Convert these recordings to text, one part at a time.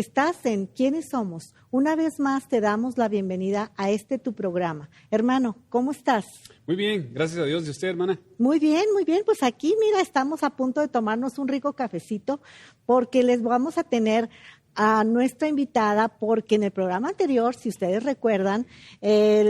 Estás en ¿Quiénes somos? Una vez más te damos la bienvenida a tu programa. Hermano, ¿cómo estás? Muy bien, gracias a Dios. ¿Y usted, hermana? Muy bien, muy bien. Pues aquí, mira, estamos a punto de tomarnos un rico cafecito porque les vamos a tener a nuestra invitada, porque en el programa anterior, si ustedes recuerdan,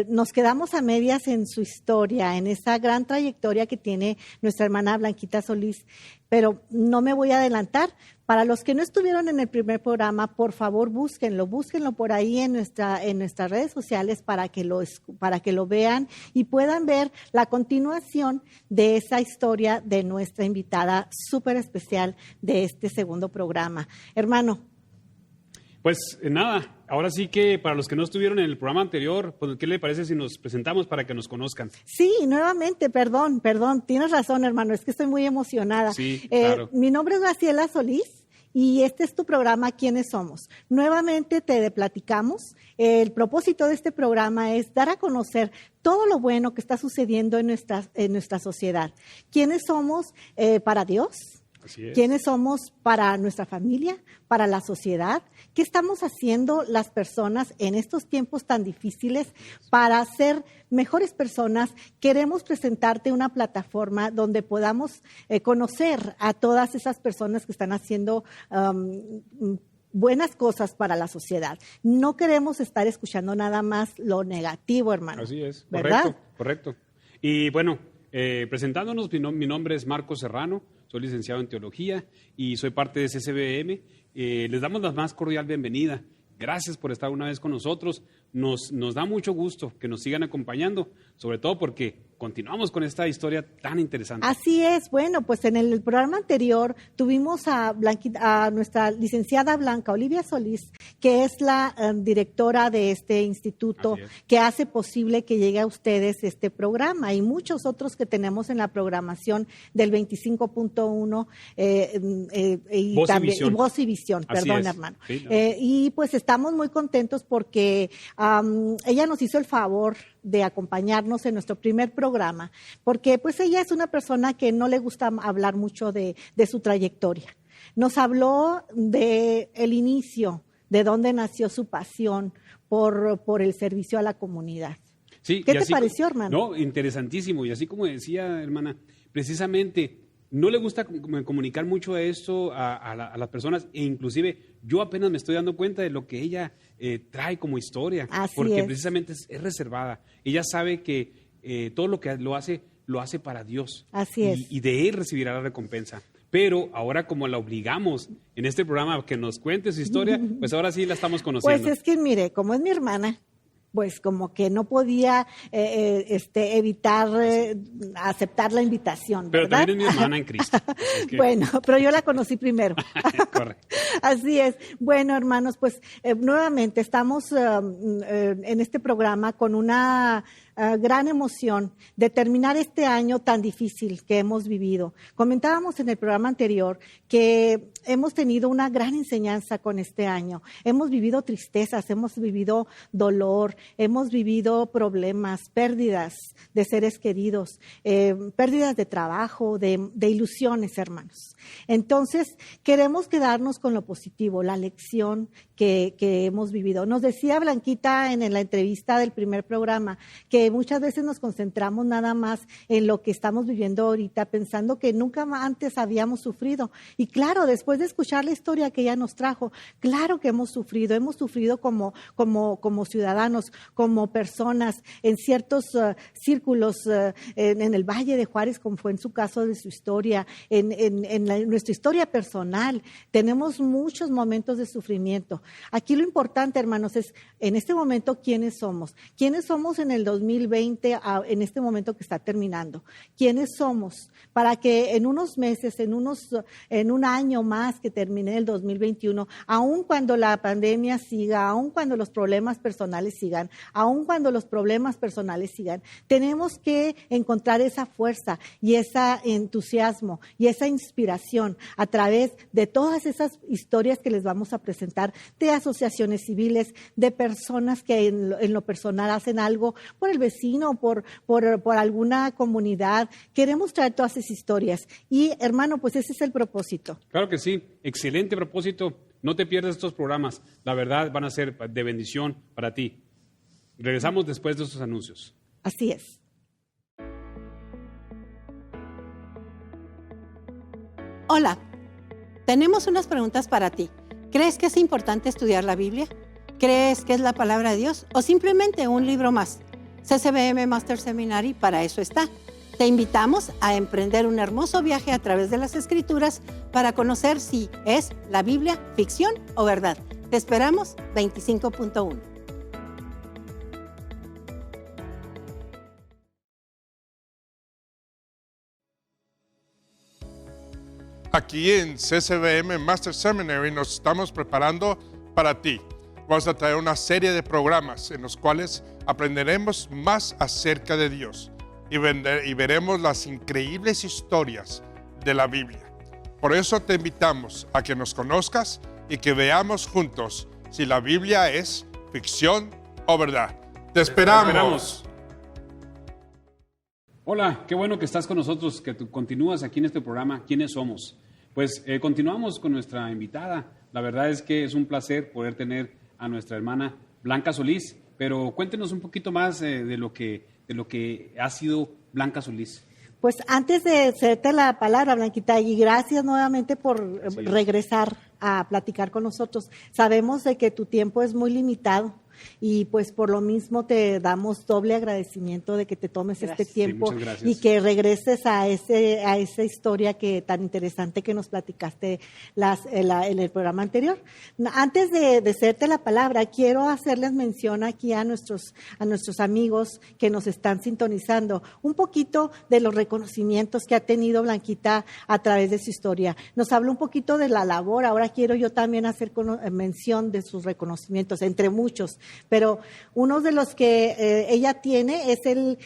nos quedamos a medias en su historia, en esa gran trayectoria que tiene nuestra hermana Blanquita Solís, pero no me voy a adelantar. Para los que no estuvieron en el primer programa, por favor búsquenlo por ahí en nuestras redes sociales para que lo vean y puedan ver la continuación de esa historia de nuestra invitada súper especial de este segundo programa. Hermano. Pues nada, ahora sí que para los que no estuvieron en el programa anterior, pues ¿qué le parece si nos presentamos para que nos conozcan? Sí, nuevamente, perdón, tienes razón, hermano, es que estoy muy emocionada. Sí, claro. Mi nombre es Graciela Solís y este es tu programa ¿Quiénes somos? Nuevamente te platicamos. El propósito de este programa es dar a conocer todo lo bueno que está sucediendo en nuestra sociedad. ¿Quiénes somos para Dios? Así es. ¿Quiénes somos para nuestra familia, para la sociedad? ¿Qué estamos haciendo las personas en estos tiempos tan difíciles para ser mejores personas? Queremos presentarte una plataforma donde podamos conocer a todas esas personas que están haciendo buenas cosas para la sociedad. No queremos estar escuchando nada más lo negativo, hermano. Así es, ¿verdad? Correcto. Y bueno, presentándonos, mi nombre es Marcos Serrano. Soy licenciado en Teología y soy parte de CCBM. Les damos la más cordial bienvenida. Gracias por estar una vez con nosotros. Nos da mucho gusto que nos sigan acompañando, sobre todo porque continuamos con esta historia tan interesante. Así es. Bueno, pues en el programa anterior tuvimos a nuestra licenciada Blanca Olivia Solís, que es la directora de este instituto que hace posible que llegue a ustedes este programa y muchos otros que tenemos en la programación del 25.1 y Voz y Visión, perdón, hermano. Sí, no. Y pues estamos muy contentos porque ella nos hizo el favor de acompañarnos en nuestro primer programa, porque pues ella es una persona que no le gusta hablar mucho de su trayectoria. Nos habló de el inicio, de dónde nació su pasión por el servicio a la comunidad. Sí, ¿Qué te pareció, hermano? No, interesantísimo. Y así como decía, hermana, precisamente no le gusta comunicar mucho esto a las personas, e inclusive yo apenas me estoy dando cuenta de lo que ella trae como historia, porque precisamente es reservada. Ella sabe que todo lo que lo hace para Dios. Así es. Y de Él recibirá la recompensa. Pero ahora como la obligamos en este programa a que nos cuente su historia, pues ahora sí la estamos conociendo. Pues es que mire, como es mi hermana, pues como que no podía evitar aceptar la invitación, pero ¿verdad? También es mi hermana en Cristo. Es que... Bueno, pero yo la conocí primero. Correcto. Así es. Bueno, hermanos, pues nuevamente estamos en este programa con una gran emoción de terminar este año tan difícil que hemos vivido. Comentábamos en el programa anterior que hemos tenido una gran enseñanza con este año. Hemos vivido tristezas, hemos vivido dolor, hemos vivido problemas, pérdidas de seres queridos, pérdidas de trabajo, de ilusiones, hermanos. Entonces, queremos quedarnos con lo positivo, la lección que hemos vivido. Nos decía Blanquita en la entrevista del primer programa que muchas veces nos concentramos nada más en lo que estamos viviendo ahorita, pensando que nunca antes habíamos sufrido. Y claro, después de escuchar la historia que ella nos trajo, claro que hemos sufrido como ciudadanos, como personas en ciertos círculos en el Valle de Juárez, como fue en su caso de su historia, en nuestra historia personal. Tenemos muchos momentos de sufrimiento. Aquí lo importante, hermanos, es en este momento quiénes somos. ¿Quiénes somos en el 2020, en este momento que está terminando? ¿Quiénes somos? Para que en unos meses, en un año más que termine el 2021, aun cuando la pandemia siga, aun cuando los problemas personales sigan, tenemos que encontrar esa fuerza y ese entusiasmo y esa inspiración a través de todas esas historias que les vamos a presentar, de asociaciones civiles, de personas que en lo personal hacen algo por el vecino, por alguna comunidad. Queremos traer todas esas historias. Y, hermano, pues ese es el propósito. Claro que sí, excelente propósito. No te pierdas estos programas. La verdad, van a ser de bendición para ti. Regresamos después de estos anuncios. Así es. Hola, tenemos unas preguntas para ti. ¿Crees que es importante estudiar la Biblia? ¿Crees que es la palabra de Dios o simplemente un libro más? CCBM Master Seminary para eso está. Te invitamos a emprender un hermoso viaje a través de las Escrituras para conocer si es la Biblia ficción o verdad. Te esperamos 25.1. Aquí en CCBM Master Seminary nos estamos preparando para ti. Vamos a traer una serie de programas en los cuales aprenderemos más acerca de Dios y veremos las increíbles historias de la Biblia. Por eso te invitamos a que nos conozcas y que veamos juntos si la Biblia es ficción o verdad. ¡Te esperamos! Hola, qué bueno que estás con nosotros, que tú continúas aquí en este programa. ¿Quiénes somos? Pues continuamos con nuestra invitada. La verdad es que es un placer poder tener a nuestra hermana Blanca Solís, pero cuéntenos un poquito más de lo que ha sido Blanca Solís. Pues antes de hacerte la palabra, Blanquita, y gracias nuevamente por regresar a platicar con nosotros. Sabemos de que tu tiempo es muy limitado y pues por lo mismo te damos doble agradecimiento de que te tomes este tiempo y que regreses a esa historia que tan interesante que nos platicaste en el programa anterior. Antes de hacerte la palabra, quiero hacerles mención aquí a nuestros amigos que nos están sintonizando un poquito de los reconocimientos que ha tenido Blanquita a través de su historia. Nos habla un poquito de la labor. Ahora quiero yo también hacer mención de sus reconocimientos, entre muchos. Pero uno de los que ella tiene es el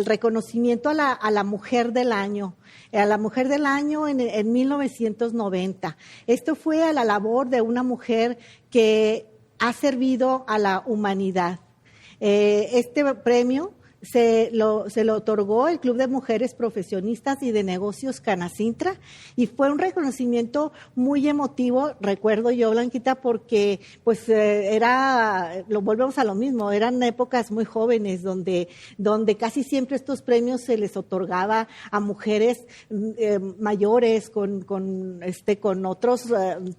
reconocimiento a la mujer del año. A la mujer del año en 1990. Esto fue a la labor de una mujer que ha servido a la humanidad. Este premio se lo otorgó el Club de Mujeres Profesionistas y de Negocios Canacintra y fue un reconocimiento muy emotivo, recuerdo yo, Blanquita, porque pues lo volvemos a lo mismo, eran épocas muy jóvenes donde casi siempre estos premios se les otorgaba a mujeres mayores con otros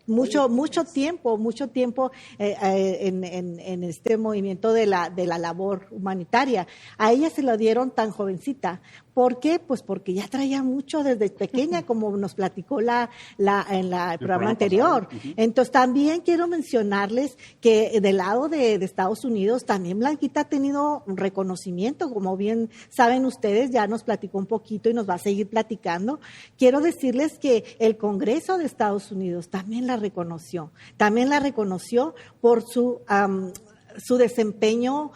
mucho tiempo en este movimiento de la labor humanitaria. A ella se lo dieron tan jovencita. ¿Por qué? Pues porque ya traía mucho desde pequeña, como nos platicó en el programa anterior. Uh-huh. Entonces, también quiero mencionarles que del lado de Estados Unidos, también Blanquita ha tenido un reconocimiento, como bien saben ustedes, ya nos platicó un poquito y nos va a seguir platicando. Quiero decirles que el Congreso de Estados Unidos también la reconoció por su desempeño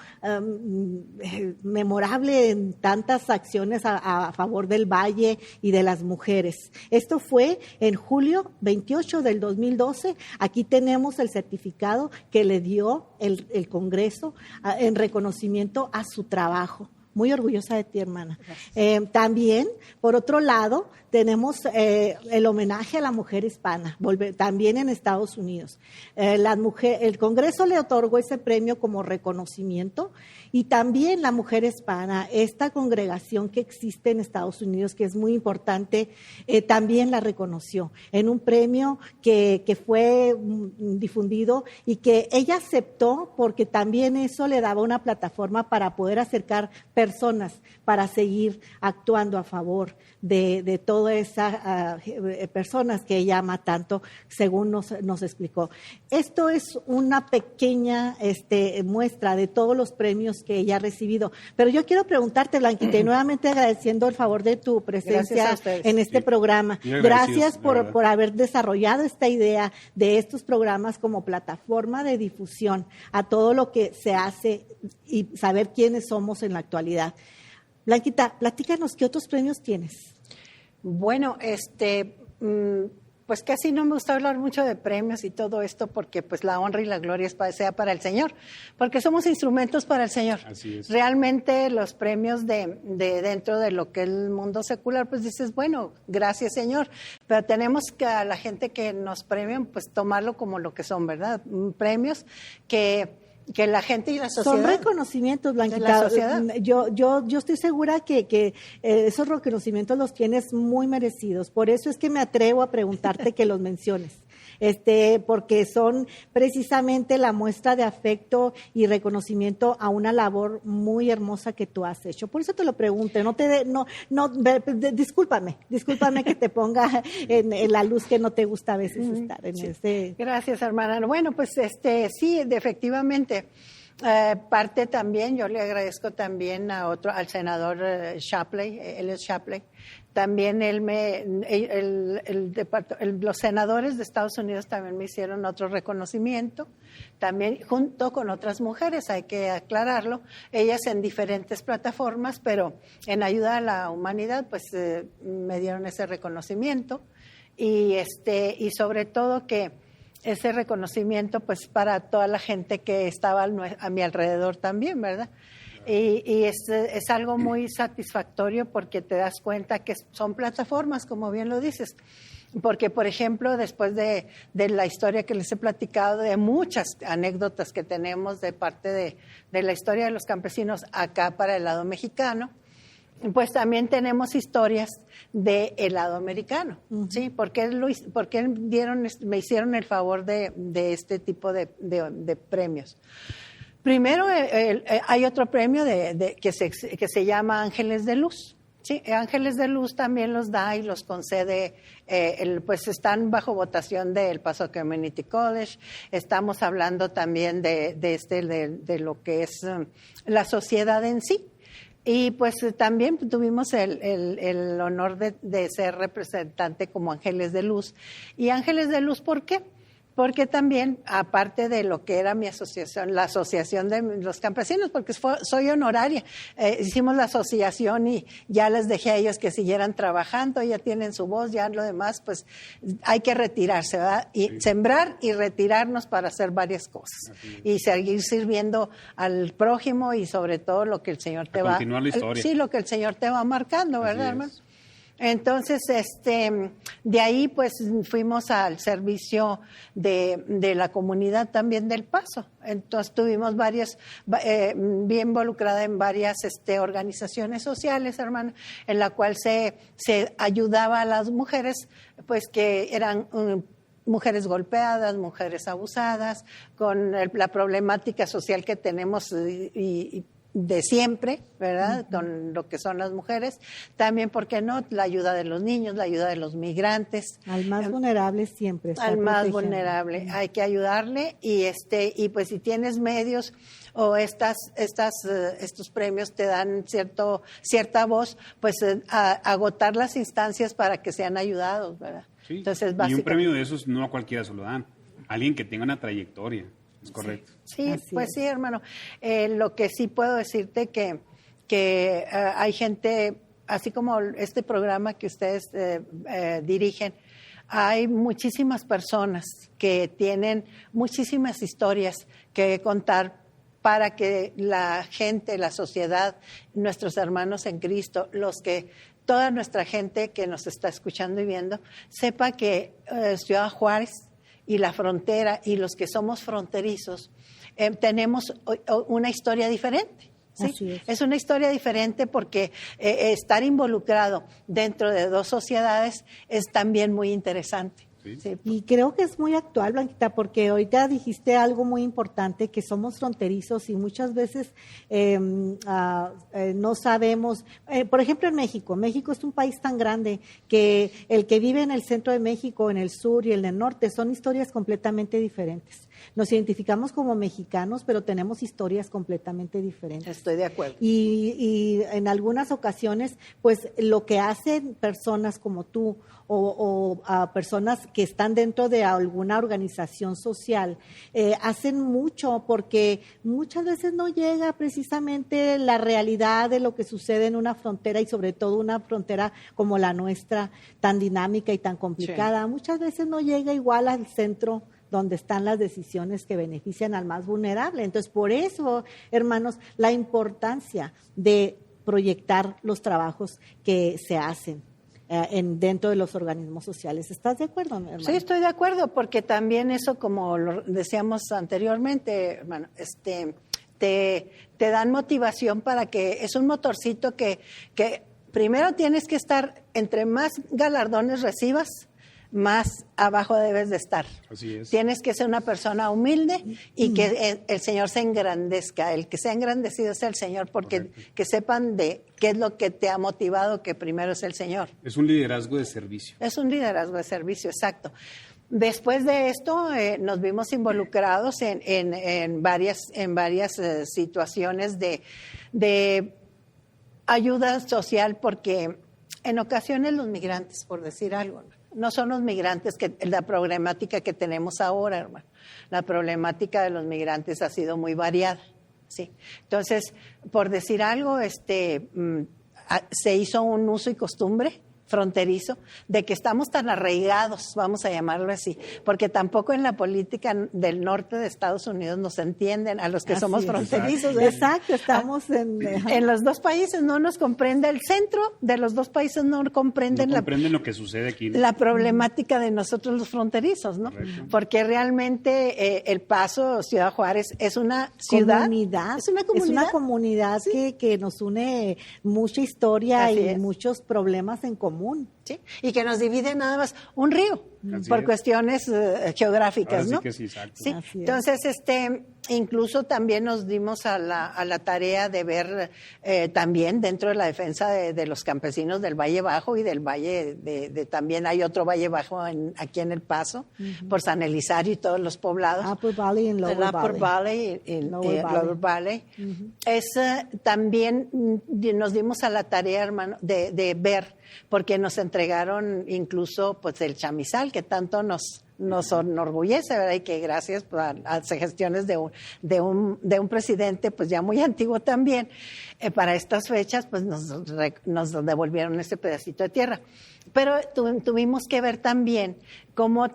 memorable en tantas acciones a favor del Valle y de las mujeres. Esto fue en julio 28 del 2012. Aquí tenemos el certificado que le dio el Congreso en reconocimiento a su trabajo. Muy orgullosa de ti, hermana. También, por otro lado, tenemos el homenaje a la mujer hispana, también en Estados Unidos. El Congreso le otorgó ese premio como reconocimiento y también la mujer hispana, esta congregación que existe en Estados Unidos, que es muy importante, también la reconoció en un premio que fue difundido y que ella aceptó porque también eso le daba una plataforma para poder acercar personas para seguir actuando a favor de todas esas personas que ella ama tanto, según nos explicó. Esto es una pequeña muestra de todos los premios que ella ha recibido. Pero yo quiero preguntarte, Blanquita, y nuevamente agradeciendo el favor de tu presencia en este programa. Gracias por haber desarrollado esta idea de estos programas como plataforma de difusión a todo lo que se hace y saber quiénes somos en la actualidad. Blanquita, platícanos, ¿qué otros premios tienes? Bueno, pues casi no me gusta hablar mucho de premios y todo esto porque pues la honra y la gloria sea para el Señor, porque somos instrumentos para el Señor. Así es. Realmente los premios de dentro de lo que es el mundo secular, pues dices, bueno, gracias Señor, pero tenemos que a la gente que nos premian, pues tomarlo como lo que son, ¿verdad? Premios que la gente y la sociedad. Son reconocimientos, Blanquita. De la sociedad. Yo estoy segura que esos reconocimientos los tienes muy merecidos. Por eso es que me atrevo a preguntarte que los menciones. Porque son precisamente la muestra de afecto y reconocimiento a una labor muy hermosa que tú has hecho. Por eso te lo pregunto. Discúlpame que te ponga en la luz que no te gusta a veces estar en ese. Gracias, hermana. Bueno, pues sí, efectivamente. Parte también, yo le agradezco también al senador Elliot Shapley. También los senadores de Estados Unidos también me hicieron otro reconocimiento, también junto con otras mujeres, hay que aclararlo, ellas en diferentes plataformas, pero en ayuda a la humanidad, pues me dieron ese reconocimiento y sobre todo que ese reconocimiento pues para toda la gente que estaba a mi alrededor también, ¿verdad? Y es algo muy satisfactorio porque te das cuenta que son plataformas, como bien lo dices. Porque, por ejemplo, después de la historia que les he platicado, de muchas anécdotas que tenemos de parte de la historia de los campesinos acá para el lado mexicano, pues también tenemos historias del lado americano, ¿sí? Porque me hicieron el favor de este tipo de premios. Primero, hay otro premio que se llama Ángeles de Luz. Sí, Ángeles de Luz también los da y los concede, pues están bajo votación de El Paso Community College. Estamos hablando también de lo que es la sociedad en sí. Y pues también tuvimos el honor de ser representante como Ángeles de Luz. ¿Y Ángeles de Luz por qué? Porque también, aparte de lo que era mi asociación, la Asociación de los Campesinos, porque soy honoraria, hicimos la asociación y ya les dejé a ellos que siguieran trabajando, ya tienen su voz, ya lo demás, pues hay que retirarse, ¿verdad? Y sembrar y retirarnos para hacer varias cosas. Y seguir sirviendo al prójimo y sobre todo lo que el Señor te va... Continuar la historia. Sí, lo que el Señor te va marcando, ¿verdad, hermano? Entonces, de ahí pues fuimos al servicio de la comunidad también del Paso. Entonces tuvimos bien involucrada en varias organizaciones sociales, hermano, en la cual se ayudaba a las mujeres, pues que eran mujeres golpeadas, mujeres abusadas, con la problemática social que tenemos y de siempre, ¿verdad? Con lo que son las mujeres. También, ¿por qué no? La ayuda de los niños, la ayuda de los migrantes. Al más vulnerable siempre. Al más vulnerable. Hay que ayudarle y pues si tienes medios o estos premios te dan cierta voz, pues agotar las instancias para que sean ayudados, ¿verdad? Sí. Entonces, y un premio de esos no a cualquiera se lo dan. Alguien que tenga una trayectoria. Es correcto. Sí, pues sí, hermano. Lo que sí puedo decirte que hay gente, así como este programa que ustedes dirigen, hay muchísimas personas que tienen muchísimas historias que contar para que la gente, la sociedad, nuestros hermanos en Cristo, toda nuestra gente que nos está escuchando y viendo, sepa que Ciudad Juárez y la frontera y los que somos fronterizos tenemos una historia diferente. ¿Sí? Así Es una historia diferente porque estar involucrado dentro de dos sociedades es también muy interesante. Sí. Sí. Y creo que es muy actual, Blanquita, porque ahorita dijiste algo muy importante, que somos fronterizos y muchas veces no sabemos. Por ejemplo, en México es un país tan grande que el que vive en el centro de México, en el sur y en el norte, son historias completamente diferentes. Nos identificamos como mexicanos, pero tenemos historias completamente diferentes. Estoy de acuerdo. Y en algunas ocasiones, pues lo que hacen personas como tú o personas que están dentro de alguna organización social, hacen mucho porque muchas veces no llega precisamente la realidad de lo que sucede en una frontera y sobre todo una frontera como la nuestra, tan dinámica y tan complicada. Sí. Muchas veces no llega igual al centro donde están las decisiones que benefician al más vulnerable. Entonces, por eso, hermanos, la importancia de proyectar los trabajos que se hacen dentro de los organismos sociales. ¿Estás de acuerdo, hermano? Sí, estoy de acuerdo, porque también eso, como lo decíamos anteriormente, hermano, te dan motivación para que es un motorcito que primero tienes que estar, entre más galardones recibas, más abajo debes de estar. Así es. Tienes que ser una persona humilde y que el Señor se engrandezca. El que sea engrandecido sea el Señor, porque que sepan de qué es lo que te ha motivado, que primero es el Señor. Es un liderazgo de servicio. Es un liderazgo de servicio, exacto. Después de esto nos vimos involucrados en varias situaciones de ayuda social, porque en ocasiones los migrantes, por decir algo, no son los migrantes la problemática que tenemos ahora, hermano. La problemática de los migrantes ha sido muy variada, ¿sí? Entonces, por decir algo, se hizo un uso y costumbre fronterizo de que estamos tan arraigados, vamos a llamarlo así, porque tampoco en la política del norte de Estados Unidos nos entienden a los que somos fronterizos. Exacto, estamos en los dos países no nos comprende, el centro de los dos países no comprenden lo que sucede aquí, ¿no? La problemática de nosotros los fronterizos, ¿no? Correcto. Porque realmente El Paso, Ciudad Juárez, es una ciudad, es una comunidad ¿sí? que nos une mucha historia así y es. Muchos problemas en común. ¿Sí? Y que nos divide nada más un río. Así por cuestiones geográficas, ahora ¿no? Sí que sí, exacto. Sí. Entonces, incluso también nos dimos a la tarea de ver también dentro de la defensa de los campesinos del Valle Bajo y del Valle también hay otro Valle Bajo aquí en El Paso, por San Elizario y todos los poblados. Upper Valley y Lower Valley. Upper Valley y Lower Valley. También nos dimos a la tarea, hermano, de ver, porque nos entregaron incluso pues el chamizal que tanto nos enorgullece, ¿verdad? Y que gracias a las gestiones de un presidente pues ya muy antiguo también, para estas fechas pues nos devolvieron este pedacito de tierra. Pero tuvimos que ver también cómo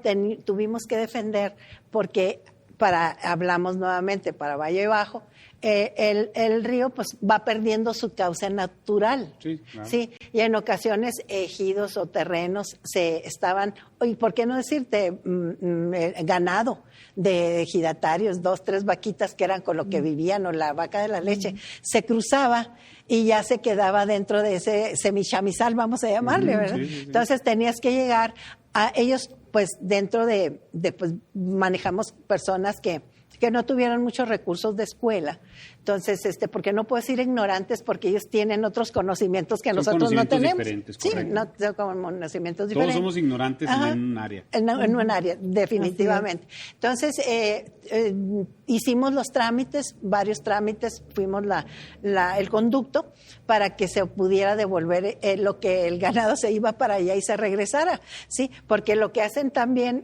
tuvimos que defender, porque hablamos nuevamente para Valle Bajo, el río pues va perdiendo su cauce natural, sí, claro. ¿Sí? Y en ocasiones ejidos o terrenos y por qué no decirte ganado de ejidatarios, 2, 3 vaquitas que eran con lo que vivían, o la vaca de la leche, se cruzaba y ya se quedaba dentro de ese semichamizal, vamos a llamarle, ¿verdad? Sí. Entonces tenías que llegar a ellos, pues dentro pues manejamos personas que no tuvieron muchos recursos de escuela. Entonces, porque no puedo decir ignorantes, porque ellos tienen otros conocimientos que nosotros no tenemos. Sí, no son conocimientos diferentes. Todos somos ignorantes en un área. En un área, definitivamente. Entonces, hicimos los trámites, varios trámites, fuimos el conducto para que se pudiera devolver lo que el ganado se iba para allá y se regresara, ¿sí? Porque lo que hacen también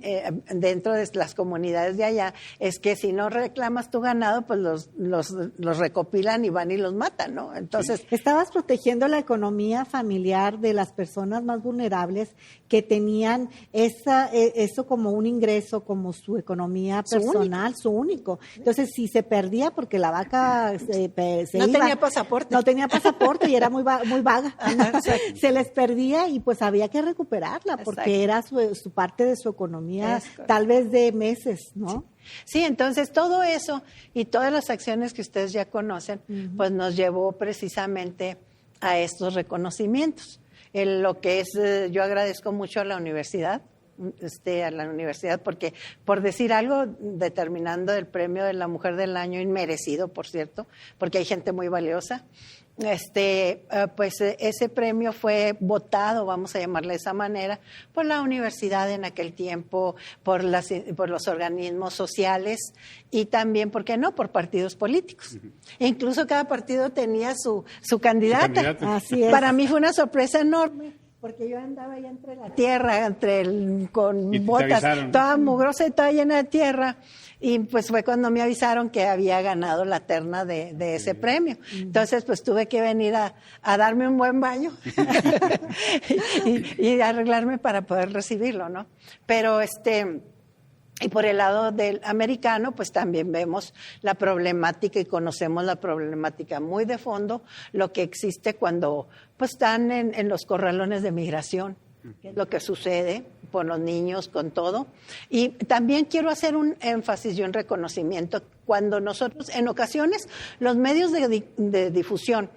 dentro de las comunidades de allá es que si no reclamas tu ganado, pues los recopilan y van y los matan, ¿no? Entonces, estabas protegiendo la economía familiar de las personas más vulnerables que tenían eso como un ingreso, como su economía personal, su único. Entonces, si se perdía porque la vaca tenía pasaporte. No tenía pasaporte y era muy vaga. Se les perdía y pues había que recuperarla porque era su parte de su economía, tal vez de meses, ¿no? Sí, entonces todo eso y todas las acciones que ustedes ya conocen, pues nos llevó precisamente a estos reconocimientos. Lo que es, yo agradezco mucho a la universidad, porque por decir algo, determinando el premio de la Mujer del Año, inmerecido, por cierto, porque hay gente muy valiosa, pues ese premio fue votado, vamos a llamarle de esa manera, por la universidad en aquel tiempo, por los organismos sociales y también, ¿por qué no?, por partidos políticos. E incluso cada partido tenía su candidata. Así es. Para mí fue una sorpresa enorme, porque yo andaba allá entre la tierra, con botas, toda mugrosa y toda llena de tierra. Y pues fue cuando me avisaron que había ganado la terna de ese premio. Entonces, pues tuve que venir a darme un buen baño y arreglarme para poder recibirlo, ¿no? Pero y por el lado del americano, pues también vemos la problemática y conocemos la problemática muy de fondo, lo que existe cuando pues están en los corralones de migración, que es lo que sucede con los niños, con todo. Y también quiero hacer un énfasis y un reconocimiento cuando nosotros, en ocasiones, los medios de difusión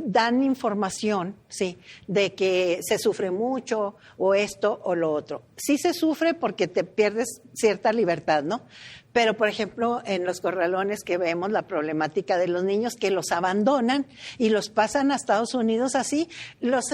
dan información, sí, de que se sufre mucho o esto o lo otro. Sí se sufre porque te pierdes cierta libertad, ¿no? Pero, por ejemplo, en los corralones que vemos la problemática de los niños que los abandonan y los pasan a Estados Unidos así, los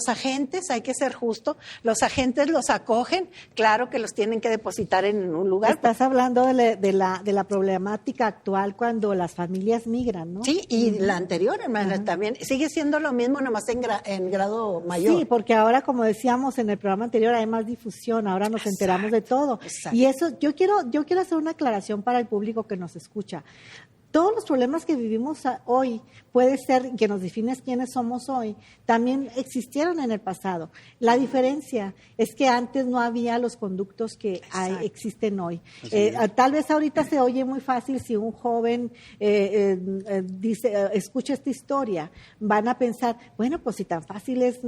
agentes, hay que ser justo, los agentes los acogen, claro que los tienen que depositar en un lugar. Estás hablando de la problemática actual cuando las familias migran, ¿no? Sí, y la anterior, hermana, también sigue siendo lo mismo, nomás en grado mayor. Sí, porque ahora, como decíamos en el programa anterior, hay más difusión, ahora nos enteramos de todo. Exacto. Y eso, yo quiero hacer una aclaración para el público que nos escucha. Todos los problemas que vivimos hoy, puede ser que nos defines quiénes somos hoy, también existieron en el pasado. La diferencia es que antes no había los conductos que existen hoy. Tal vez ahorita se oye muy fácil si un joven escucha esta historia, van a pensar, bueno, pues si tan fácil es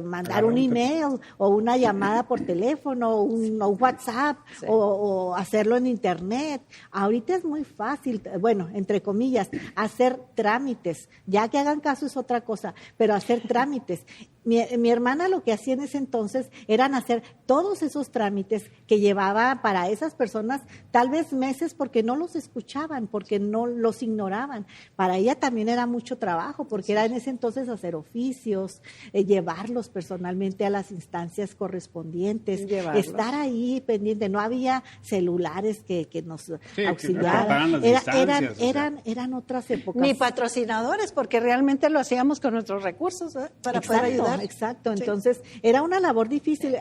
mandar un email o una llamada por teléfono o un WhatsApp o hacerlo en internet. Ahorita es muy fácil, bueno, entre comillas, hacer trámites. Ya que hagan caso es otra cosa, pero hacer trámites. Mi hermana lo que hacía en ese entonces eran hacer todos esos trámites que llevaba para esas personas tal vez meses porque no los escuchaban, porque no los ignoraban. Para ella también era mucho trabajo porque era en ese entonces hacer oficios, llevarlos personalmente a las instancias correspondientes, estar ahí pendiente. No había celulares que nos auxiliaran. Eran otras épocas. Ni patrocinadores, porque realmente lo hacíamos con nuestros recursos para poder ayudar. Exacto, entonces era una labor difícil.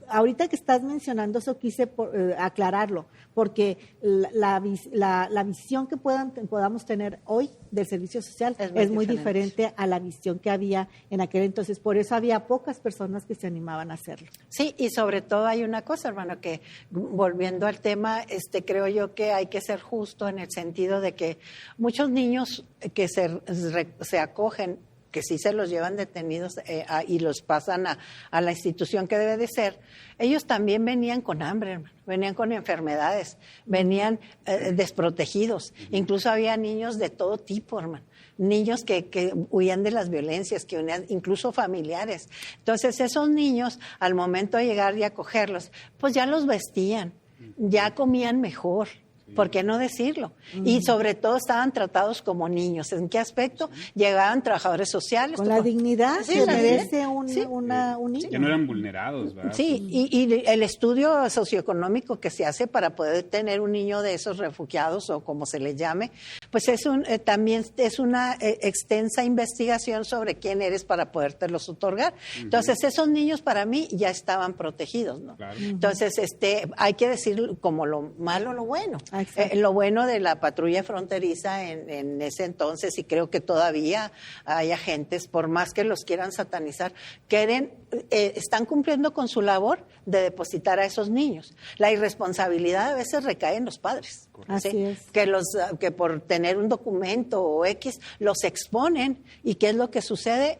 Ahorita que estás mencionando eso quise aclararlo, porque la visión que podamos tener hoy del servicio social es muy diferente a la visión que había en aquel entonces. Por eso había pocas personas que se animaban a hacerlo. Sí, y sobre todo hay una cosa, hermano, que volviendo al tema, creo yo que hay que ser justo en el sentido de que muchos niños que se acogen, que sí se los llevan detenidos y los pasan a la institución que debe de ser, ellos también venían con hambre, hermano, venían con enfermedades, venían desprotegidos. Incluso había niños de todo tipo, hermano. Niños que huían de las violencias, que huían incluso familiares. Entonces, esos niños, al momento de llegar y acogerlos, pues ya los vestían, ya comían mejor. ¿Por qué no decirlo? Y sobre todo estaban tratados como niños. ¿En qué aspecto? Llegaban trabajadores sociales. Con la dignidad que merece un niño. Que no eran vulnerados, ¿verdad? Sí, y el estudio socioeconómico que se hace para poder tener un niño de esos refugiados o como se les llame, pues también es una extensa investigación sobre quién eres para podértelos otorgar. Entonces, esos niños para mí ya estaban protegidos, ¿no? Claro. Entonces, hay que decir como lo malo, lo bueno. Lo bueno de la patrulla fronteriza en ese entonces, y creo que todavía hay agentes, por más que los quieran satanizar, están cumpliendo con su labor de depositar a esos niños. La irresponsabilidad a veces recae en los padres. Así es. Que por tener un documento o X los exponen. ¿Y qué es lo que sucede?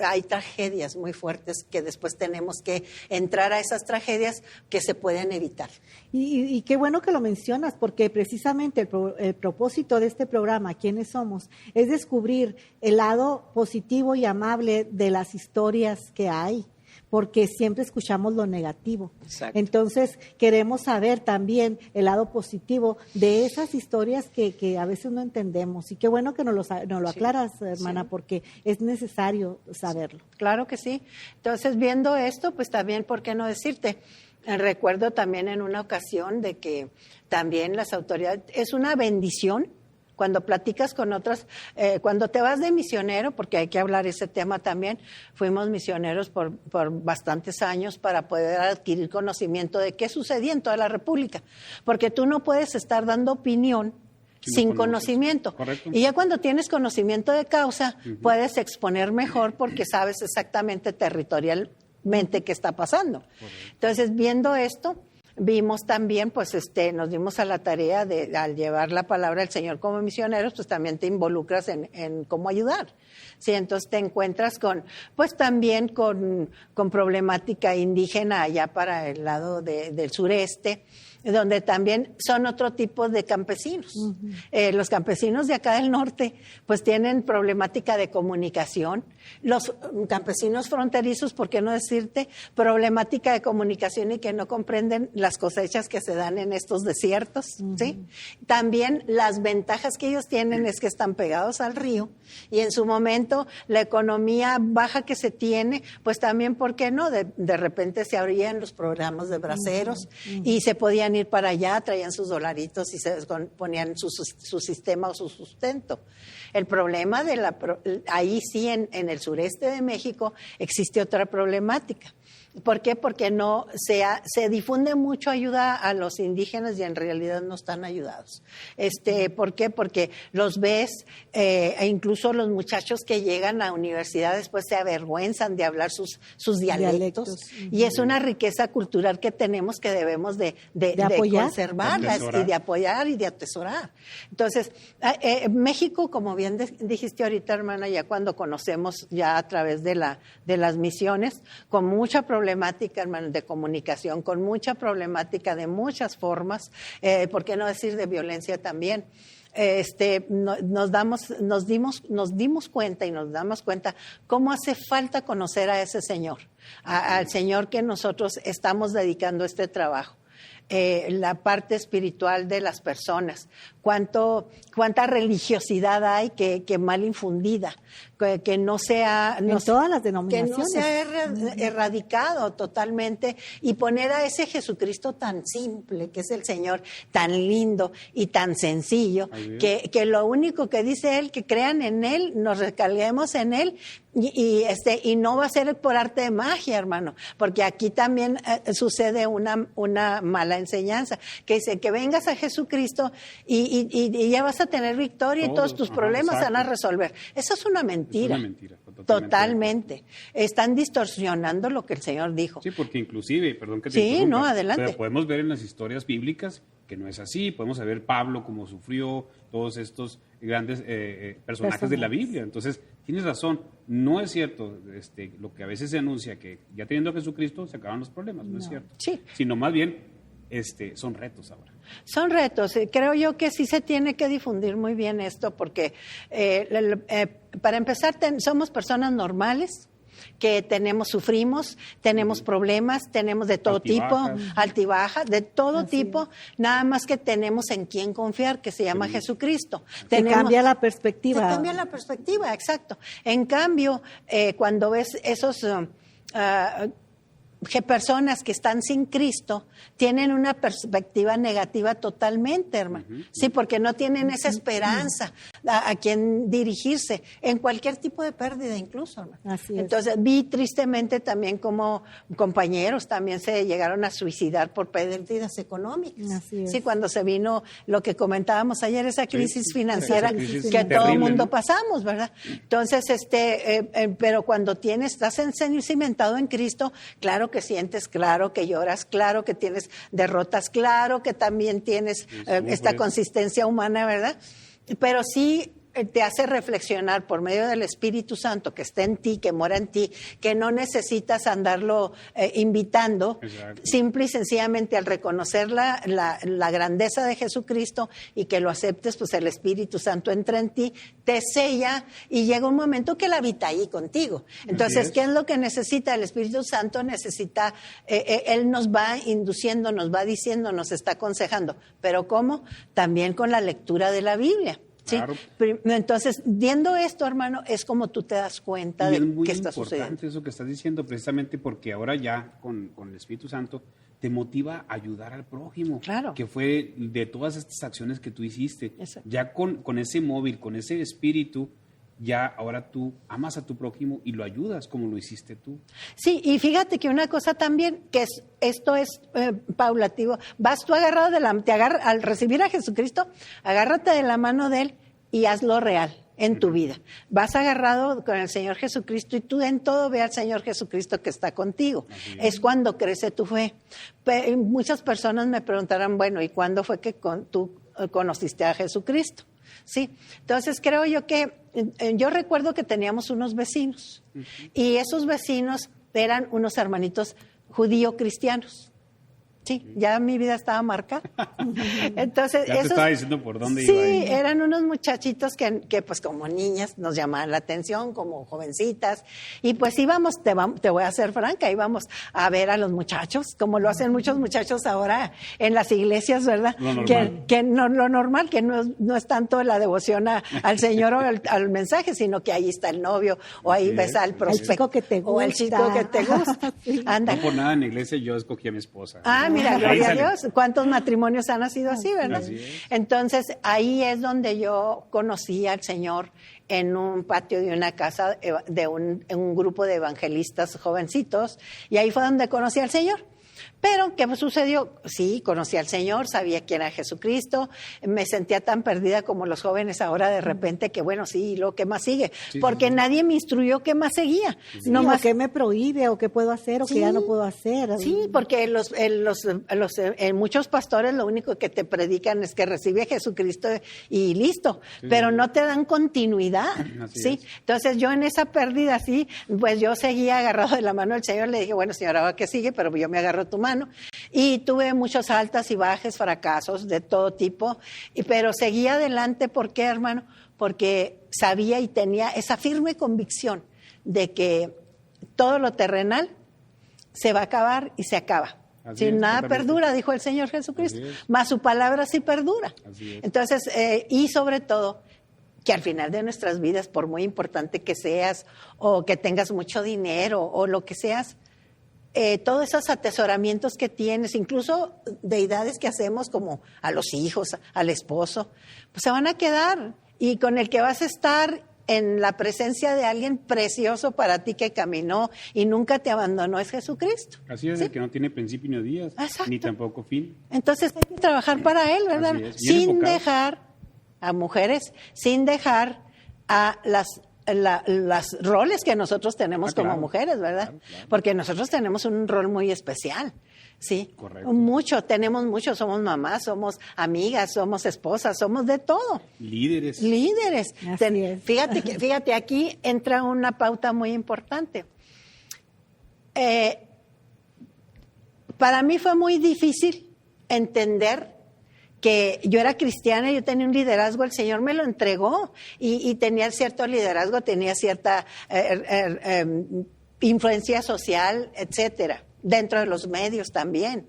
Hay tragedias muy fuertes que después tenemos que entrar a esas tragedias que se pueden evitar. Y qué bueno que lo mencionas, porque precisamente el propósito de este programa, ¿Quiénes somos?, es descubrir el lado positivo y amable de las historias que hay. porque siempre escuchamos lo negativo. Exacto. Entonces, queremos saber también el lado positivo de esas historias que a veces no entendemos. Y qué bueno que nos lo aclaras, hermana, porque es necesario saberlo. Claro que sí. Entonces, viendo esto, pues también, ¿por qué no decirte? Recuerdo también en una ocasión de que también las autoridades, es una bendición cuando platicas con otras, cuando te vas de misionero, porque hay que hablar ese tema también, fuimos misioneros por bastantes años para poder adquirir conocimiento de qué sucedía en toda la República, porque tú no puedes estar dando opinión sin conocimiento. Correcto. Y ya cuando tienes conocimiento de causa, puedes exponer mejor porque sabes exactamente territorialmente qué está pasando. Correcto. Entonces, viendo esto, vimos también, pues nos dimos a la tarea de, al llevar la palabra del Señor como misioneros, pues también te involucras en cómo ayudar. Sí, entonces te encuentras con, pues también con problemática indígena allá para el lado del sureste, donde también son otro tipo de campesinos. Los campesinos de acá del norte, pues tienen problemática de comunicación. Los campesinos fronterizos, ¿por qué no decirte? Problemática de comunicación y que no comprenden las cosechas que se dan en estos desiertos, ¿sí? También las ventajas que ellos tienen es que están pegados al río y en su momento la economía baja que se tiene, pues también, ¿por qué no? De repente se abrían los programas de braceros y se podían ir para allá, traían sus dolaritos y se ponían su sistema o su sustento. El problema ahí sí en el sureste de México existe otra problemática. ¿Por qué? Porque no se difunde mucho ayuda a los indígenas y en realidad no están ayudados. ¿Por qué? Porque los ves, e incluso los muchachos que llegan a universidades pues se avergüenzan de hablar sus dialectos. Y es una riqueza cultural que tenemos que debemos de conservarla y de apoyar y de atesorar. Entonces, México, como bien dijiste ahorita, hermana, ya cuando conocemos ya a través de las misiones, con mucha problemática, hermano, de comunicación, con mucha problemática de muchas formas, ¿por qué no decir de violencia también? Nos dimos cuenta y nos damos cuenta cómo hace falta conocer a ese Señor, al Señor que nosotros estamos dedicando este trabajo. La parte espiritual de las personas, cuánta religiosidad hay que mal infundida, que no sea en todas las denominaciones, que no sea erradicado totalmente y poner a ese Jesucristo tan simple, que es el Señor, tan lindo y tan sencillo, que lo único que dice Él, que crean en Él, nos recarguemos en Él y no va a ser por arte de magia, hermano, porque aquí también sucede una mala enseñanza, que dice que vengas a Jesucristo y ya vas a tener victoria y todos tus problemas se van a resolver. Eso es una mentira. Es una mentira. Totalmente. Están distorsionando lo que el Señor dijo. Sí, porque inclusive, perdón que te interrumpa, no, adelante. Pero podemos ver en las historias bíblicas que no es así. Podemos ver Pablo cómo sufrió, todos estos grandes personajes de la Biblia. Entonces, tienes razón, no es cierto lo que a veces se anuncia, que ya teniendo a Jesucristo se acaban los problemas, no es cierto. Sí. Sino más bien son retos ahora. Son retos. Creo yo que sí se tiene que difundir muy bien esto porque, para empezar, somos personas normales que sufrimos, tenemos problemas, tenemos de todo tipo, altibajas, de todo tipo, nada más que tenemos en quién confiar, que se llama Jesucristo. Cambia la perspectiva. Cambia la perspectiva, exacto. En cambio, cuando ves esos que personas que están sin Cristo tienen una perspectiva negativa totalmente, hermano. Sí, porque no tienen esa esperanza a quien dirigirse en cualquier tipo de pérdida incluso, hermano. Así es. Entonces vi tristemente también como compañeros también se llegaron a suicidar por pérdidas económicas. Así es. Sí, cuando se vino lo que comentábamos ayer, esa crisis financiera que terrible, todo el mundo ¿no? pasamos, ¿verdad? Entonces, pero cuando estás cimentado en Cristo, claro que sientes, claro que lloras, claro que tienes derrotas, claro que también tienes esta consistencia humana, ¿verdad? Pero sí te hace reflexionar por medio del Espíritu Santo que está en ti, que mora en ti, que no necesitas andarlo invitando. Exacto. Simple y sencillamente al reconocer la grandeza de Jesucristo y que lo aceptes, pues el Espíritu Santo entra en ti, te sella y llega un momento que Él habita ahí contigo. Entonces, ¿qué es lo que necesita? El Espíritu Santo necesita, Él nos va induciendo, nos va diciendo, nos está aconsejando. ¿Pero cómo? También con la lectura de la Biblia. ¿Sí? Claro. Entonces, viendo esto, hermano, es como tú te das cuenta de qué está sucediendo. Es muy importante eso que estás diciendo, precisamente porque ahora ya con el Espíritu Santo te motiva a ayudar al prójimo. Claro. Que fue de todas estas acciones que tú hiciste. Exacto. Ya con ese móvil, con ese espíritu, ya ahora tú amas a tu prójimo y lo ayudas como lo hiciste tú. Sí, y fíjate que una cosa también, que esto es paulativo, vas tú agarrado al recibir a Jesucristo, agárrate de la mano de Él y hazlo real en tu vida. Vas agarrado con el Señor Jesucristo y tú en todo ve al Señor Jesucristo que está contigo. Es cuando crece tu fe. Muchas personas me preguntarán, bueno, ¿y cuándo fue que tú conociste a Jesucristo? Sí, entonces creo yo que, yo recuerdo que teníamos unos vecinos y esos vecinos eran unos hermanitos judío-cristianos. Sí, ya mi vida estaba marcada. Entonces, ya te estaba diciendo por dónde sí, iba ahí. eran unos muchachitos que pues como niñas nos llamaban la atención, como jovencitas. Y pues íbamos, te voy a ser franca, íbamos a ver a los muchachos, como lo hacen muchos muchachos ahora en las iglesias, ¿verdad? Lo normal. Lo normal, que no es tanto la devoción al Señor o al mensaje, sino que ahí está el novio, o ahí ves al prospecto. chico que te o al gusta. chico que te gusta. Sí. Anda. No por nada en la iglesia yo escogí a mi esposa. Mira, Ahí gloria a sale. Dios. ¿Cuántos matrimonios han nacido así, verdad? Así es. Entonces, ahí es donde yo conocí al Señor en un patio de una casa de un grupo de evangelistas jovencitos, y ahí fue donde conocí al Señor. Pero, ¿qué sucedió? Sí, conocí al Señor, sabía quién era Jesucristo, me sentía tan perdida como los jóvenes ahora de repente, que bueno, sí, lo que más sigue, Sí, porque sí, sí. nadie me instruyó qué más seguía. Sí, No o más qué me prohíbe, o qué puedo hacer, o Sí. que ya no puedo hacer. Sí, porque muchos pastores lo único que te predican es que recibe a Jesucristo y listo, pero no te dan continuidad, Así ¿sí? es. Entonces yo en esa pérdida, sí, pues yo seguía agarrado de la mano del Señor, le dije, bueno, Señor, ¿ahora qué sigue? Pero yo me agarro tu mano, y tuve muchos altas y bajas, fracasos de todo tipo, pero seguía adelante. ¿Por qué, hermano? Porque sabía y tenía esa firme convicción de que todo lo terrenal se va a acabar y se acaba. Así Sin es, nada totalmente. perdura, dijo el Señor Jesucristo, Así es. más su palabra sí perdura. Así es. Entonces, y sobre todo, que al final de nuestras vidas, por muy importante que seas, o que tengas mucho dinero, o lo que seas, todos esos atesoramientos que tienes, incluso deidades que hacemos como a los hijos, al esposo, pues se van a quedar, y con el que vas a estar en la presencia de alguien precioso para ti que caminó y nunca te abandonó es Jesucristo. Así es, ¿Sí? el que no tiene principio ni días, Exacto. ni tampoco fin. Entonces hay que trabajar para Él, ¿verdad? Así es, bien Sin enfocado. dejar a mujeres, sin dejar a las roles que nosotros tenemos como claro. mujeres, ¿verdad? Claro. Porque nosotros tenemos un rol muy especial, ¿sí? Correcto. Tenemos mucho, somos mamás, somos amigas, somos esposas, somos de todo. Líderes. Líderes. Así es. Fíjate, aquí entra una pauta muy importante. Para mí fue muy difícil entender que yo era cristiana, yo tenía un liderazgo, el Señor me lo entregó, y tenía cierto liderazgo, tenía cierta influencia social, etcétera, dentro de los medios también.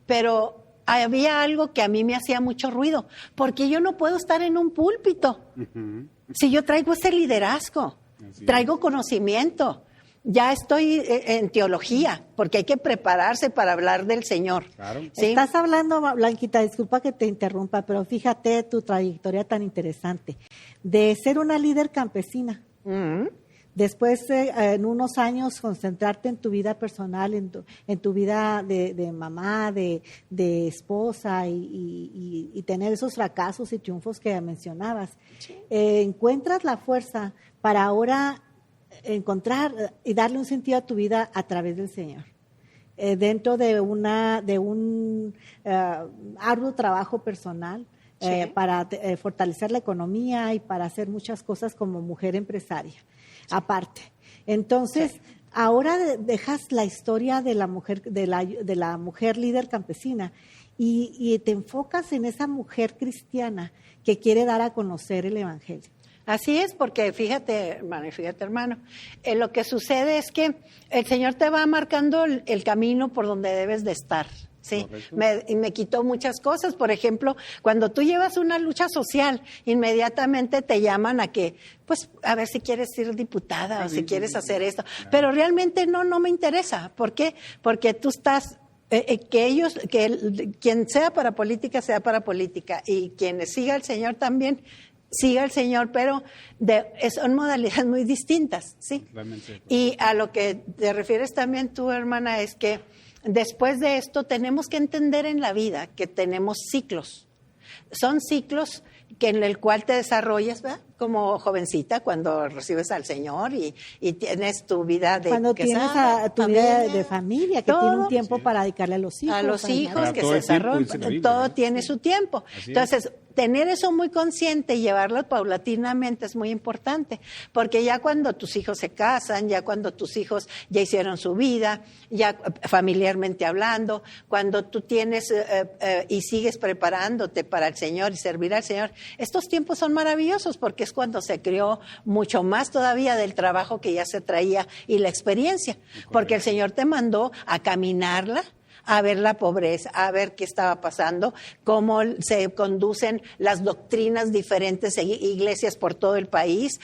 Pero había algo que a mí me hacía mucho ruido, porque yo no puedo estar en un púlpito Ujú. si yo traigo ese liderazgo, Así traigo conocimiento. Ya estoy en teología, porque hay que prepararse para hablar del Señor. Claro. ¿Sí? Estás hablando, Blanquita, disculpa que te interrumpa, pero fíjate tu trayectoria tan interesante, de ser una líder campesina. Mm. Después, en unos años, concentrarte en tu vida personal, en tu vida de mamá, de esposa, y tener esos fracasos y triunfos que mencionabas. Sí. Encuentras la fuerza para ahora encontrar y darle un sentido a tu vida a través del Señor. Dentro de un arduo trabajo personal, para fortalecer la economía y para hacer muchas cosas como mujer empresaria, aparte. Entonces, ahora dejas la historia de la mujer, de la mujer líder campesina y te enfocas en esa mujer cristiana que quiere dar a conocer el Evangelio. Así es, porque fíjate, hermano, lo que sucede es que el Señor te va marcando el camino por donde debes de estar. Sí, me quitó muchas cosas. Por ejemplo, cuando tú llevas una lucha social, inmediatamente te llaman a que, pues, a ver si quieres ser diputada o si quieres hacer esto. Pero realmente no me interesa. ¿Por qué? Porque tú estás... quien sea para política, y quien siga al Señor también, siga al Señor, pero son modalidades muy distintas, ¿sí? Realmente. Y a lo que te refieres también tú, hermana, es que después de esto tenemos que entender en la vida que tenemos ciclos. Son ciclos en el cual te desarrollas, ¿verdad? Como jovencita cuando recibes al Señor y tienes tu vida de cuando tienes tu vida de familia, que todo, tiene un tiempo para dedicarle a los hijos. A los hijos que se desarrollan, todo tiene su tiempo. Entonces, tener eso muy consciente y llevarlo paulatinamente es muy importante, porque ya cuando tus hijos se casan, ya cuando tus hijos ya hicieron su vida, ya familiarmente hablando, cuando tú tienes y sigues preparándote para el Señor y servir al Señor, estos tiempos son maravillosos porque es cuando se creó mucho más todavía del trabajo que ya se traía y la experiencia, porque el Señor te mandó a caminarla, a ver la pobreza, a ver qué estaba pasando, cómo se conducen las doctrinas diferentes en iglesias por todo el país.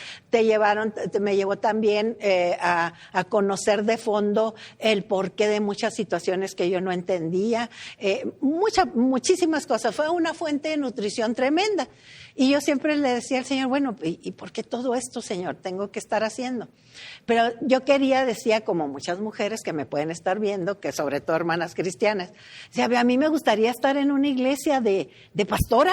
Me llevó también a conocer de fondo el porqué de muchas situaciones que yo no entendía, muchísimas cosas. Fue una fuente de nutrición tremenda. Y yo siempre le decía al Señor, bueno, ¿y por qué todo esto, Señor, tengo que estar haciendo? Pero yo decía, como muchas mujeres que me pueden estar viendo, que sobre todo hermanas cristianas, decía, a mí me gustaría estar en una iglesia de pastora,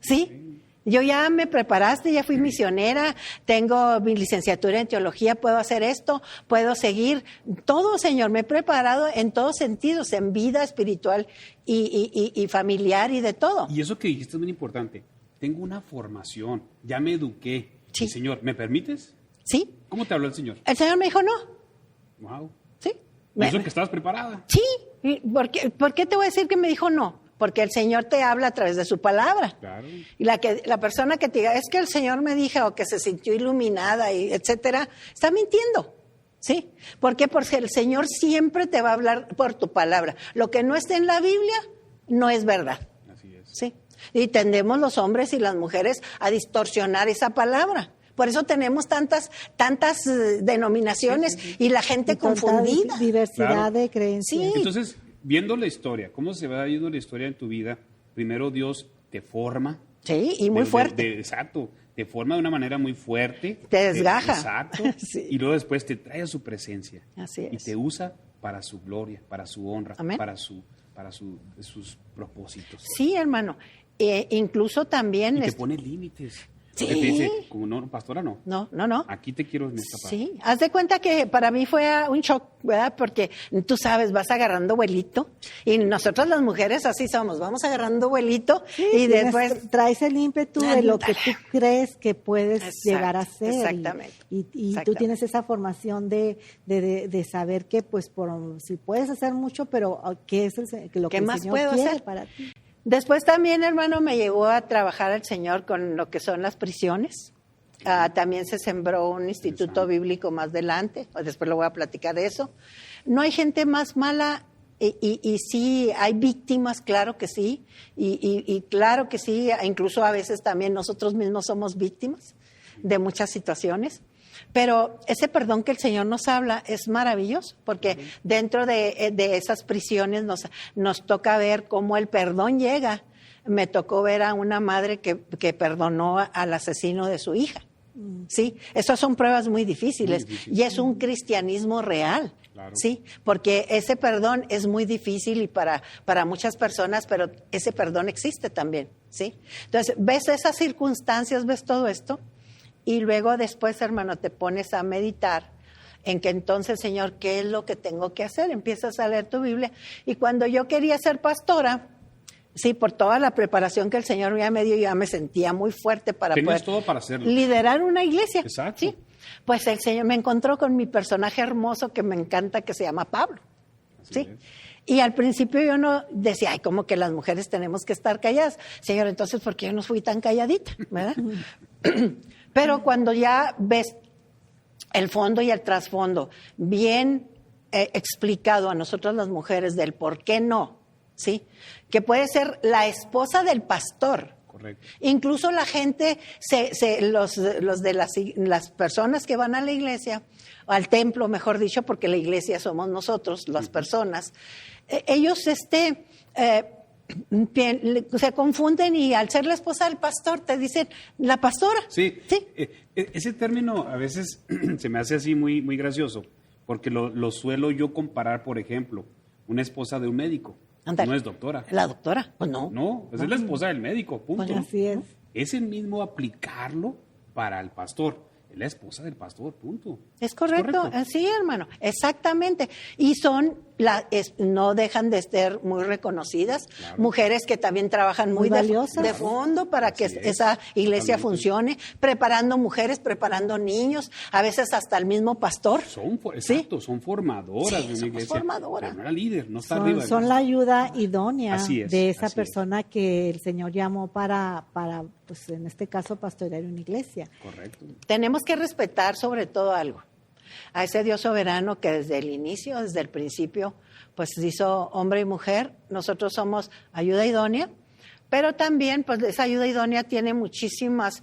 ¿sí? Yo ya me preparaste, ya fui misionera, tengo mi licenciatura en teología, puedo hacer esto, puedo seguir. Todo, Señor, me he preparado en todos sentidos, en vida espiritual y familiar y de todo. Y eso que dijiste es muy importante. Tengo una formación, ya me eduqué. Sí. Y, Señor, ¿me permites? Sí. ¿Cómo te habló el Señor? El Señor me dijo no. Wow. Sí. ¿Y eso que estabas preparada? Sí. ¿Por qué te voy a decir que me dijo no? Porque el Señor te habla a través de su palabra. Claro. Y la persona que te diga, es que el Señor me dijo, o que se sintió iluminada, y etcétera, está mintiendo. ¿Sí? ¿Por qué? Porque el Señor siempre te va a hablar por tu palabra. Lo que no esté en la Biblia no es verdad. Así es. ¿Sí? Y tendemos los hombres y las mujeres a distorsionar esa palabra. Por eso tenemos tantas denominaciones y la gente confundida. Diversidad Claro. de creencias. Sí. Entonces, viendo la historia, cómo se va yendo la historia en tu vida, primero Dios te forma. Sí, y muy fuerte. Exacto. Te forma de una manera muy fuerte. Te desgaja. Exacto. Sí. Y luego después te trae a su presencia. Así Y es. te usa para su gloria, para su honra, Amén. para sus propósitos. Sí, hermano. Incluso también... Y te pone límites. Sí. Porque te dice, como no, pastora, no. No. Aquí te quiero en esta parte. Sí, haz de cuenta que para mí fue un shock, ¿verdad? Porque tú sabes, vas agarrando vuelito y nosotros las mujeres así somos, vamos agarrando vuelito y después... traes el ímpetu de lo que tú crees que puedes Exacto, llegar a ser. exactamente, Y tú exactamente. tienes esa formación de saber que, pues, si puedes hacer mucho, pero ¿qué es lo que el más Señor puedo quiere hacer? para ti? Después también, hermano, me llevó a trabajar el Señor con lo que son las prisiones. También se sembró un instituto bíblico más adelante, después lo voy a platicar de eso. No hay gente más mala y sí, hay víctimas, claro que sí, y claro que sí, incluso a veces también nosotros mismos somos víctimas de muchas situaciones. Pero ese perdón que el Señor nos habla es maravilloso, porque dentro de esas prisiones nos toca ver cómo el perdón llega. Me tocó ver a una madre que perdonó al asesino de su hija. ¿Sí? Esas son pruebas muy difíciles y es un cristianismo real. Claro. Sí, porque ese perdón es muy difícil y para muchas personas, pero ese perdón existe también. ¿Sí? Entonces, ves esas circunstancias, ves todo esto. Y luego después, hermano, te pones a meditar en que entonces, Señor, ¿qué es lo que tengo que hacer? Empiezas a leer tu Biblia. Y cuando yo quería ser pastora, Sí, por toda la preparación que el Señor ya me dio, ya me sentía muy fuerte para Tenías poder todo para hacerlo. liderar una iglesia. Exacto. Sí. Pues el Señor me encontró con mi personaje hermoso que me encanta, que se llama Pablo. Así ¿Sí? es. Y al principio yo no decía, ay, como que las mujeres tenemos que estar calladas. Señor, entonces, ¿por qué yo no fui tan calladita? ¿Verdad? Pero cuando ya ves el fondo y el trasfondo bien explicado a nosotras las mujeres del por qué no, ¿sí? Que puede ser la esposa del pastor. Correcto. Incluso la gente, los de las personas que van a la iglesia, o al templo, mejor dicho, porque la iglesia somos nosotros, las personas, ellos se confunden y al ser la esposa del pastor te dicen, la pastora. Sí. ¿Sí? Ese término a veces se me hace así muy, muy gracioso, porque lo suelo yo comparar, por ejemplo, una esposa de un médico. Ándale. No es doctora. La doctora, pues no. No, pues es la esposa del médico, punto. Pues Así es. Es el mismo aplicarlo para el pastor. Es la esposa del pastor, punto. Es correcto, sí, hermano, exactamente. Y no dejan de ser muy reconocidas, Claro. mujeres que también trabajan muy valiosas. de fondo para que Así es, esa iglesia totalmente. funcione, preparando mujeres, preparando niños, a veces hasta el mismo pastor. Exacto, son formadoras Sí, de una somos iglesia. formadoras. Pero no era líder, no está arriba. Son la ayuda idónea Así es, de esa así es. persona que el Señor llamó para, pues en este caso, pastorear una iglesia. Correcto. Tenemos que respetar sobre todo algo, a ese Dios soberano que desde el inicio, desde el principio, pues hizo hombre y mujer. Nosotros somos ayuda idónea, pero también pues esa ayuda idónea tiene muchísimas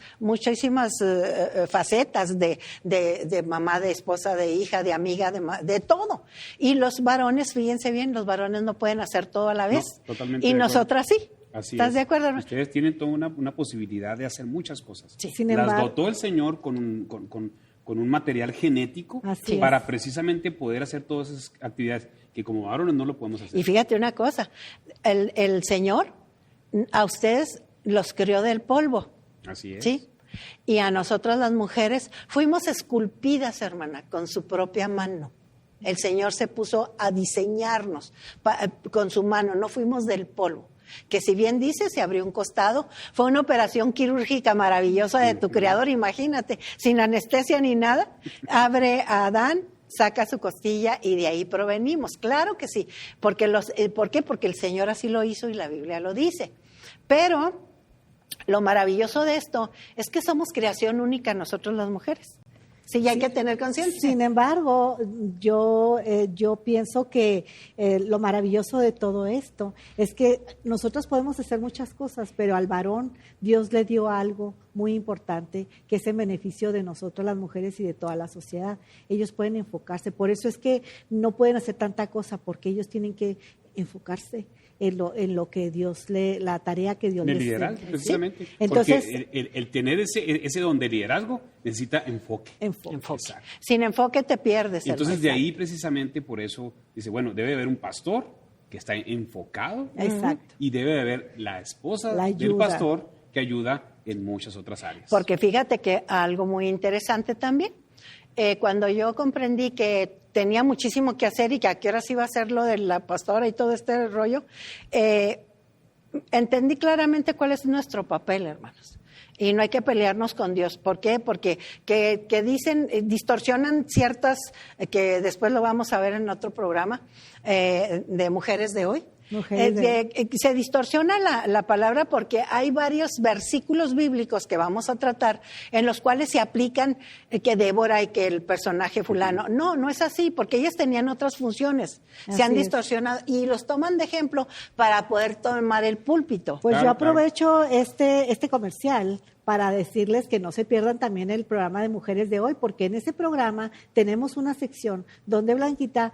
facetas de mamá, de esposa, de hija, de amiga, de todo. Y los varones, fíjense bien, los varones no pueden hacer todo a la vez. No, totalmente y de acuerdo. nosotras sí. Así ¿Estás es. de acuerdo, hermano? Ustedes tienen toda una posibilidad de hacer muchas cosas. Sí. Sin Las embargo- dotó el Señor con un material genético Así es. para precisamente poder hacer todas esas actividades que como varones no lo podemos hacer. Y fíjate una cosa, el Señor a ustedes los crió del polvo, Así es. ¿sí? Y a nosotras las mujeres fuimos esculpidas, hermana, con su propia mano. El Señor se puso a diseñarnos con su mano, no fuimos del polvo. Que si bien dice, se abrió un costado, fue una operación quirúrgica maravillosa de tu creador, imagínate, sin anestesia ni nada, abre a Adán, saca su costilla y de ahí provenimos. Claro que sí. ¿Por qué? Porque el Señor así lo hizo y la Biblia lo dice. Pero lo maravilloso de esto es que somos creación única nosotros las mujeres. Sí, y hay que tener conciencia. Sin embargo, yo pienso que lo maravilloso de todo esto es que nosotros podemos hacer muchas cosas, pero al varón Dios le dio algo muy importante, que es en beneficio de nosotros las mujeres y de toda la sociedad. Ellos pueden enfocarse, por eso es que no pueden hacer tanta cosa, porque ellos tienen que enfocarse en lo que Dios la tarea que Dios De les liderazgo, ¿sí? precisamente. Entonces, porque el tener ese don de liderazgo necesita enfoque. enfoque. Exacto. Sin enfoque te pierdes. Y entonces hermano. de ahí precisamente por eso dice, bueno, debe haber un pastor que está enfocado Exacto. y debe haber la esposa La del ayuda. pastor que ayuda en muchas otras áreas. Porque fíjate que algo muy interesante también, cuando yo comprendí que tenía muchísimo que hacer y que a qué horas iba a hacer lo de la pastora y todo este rollo, entendí claramente cuál es nuestro papel, hermanos. Y no hay que pelearnos con Dios. ¿Por qué? Porque que dicen, distorsionan ciertas, que después lo vamos a ver en otro programa, de mujeres de hoy. Se distorsiona la palabra porque hay varios versículos bíblicos que vamos a tratar en los cuales se aplican que Débora y que el personaje fulano. No es así, porque ellas tenían otras funciones. Se han Así es. distorsionado y los toman de ejemplo para poder tomar el púlpito. Pues Claro, yo aprovecho este comercial para decirles que no se pierdan también el programa de Mujeres de Hoy, porque en ese programa tenemos una sección donde Blanquita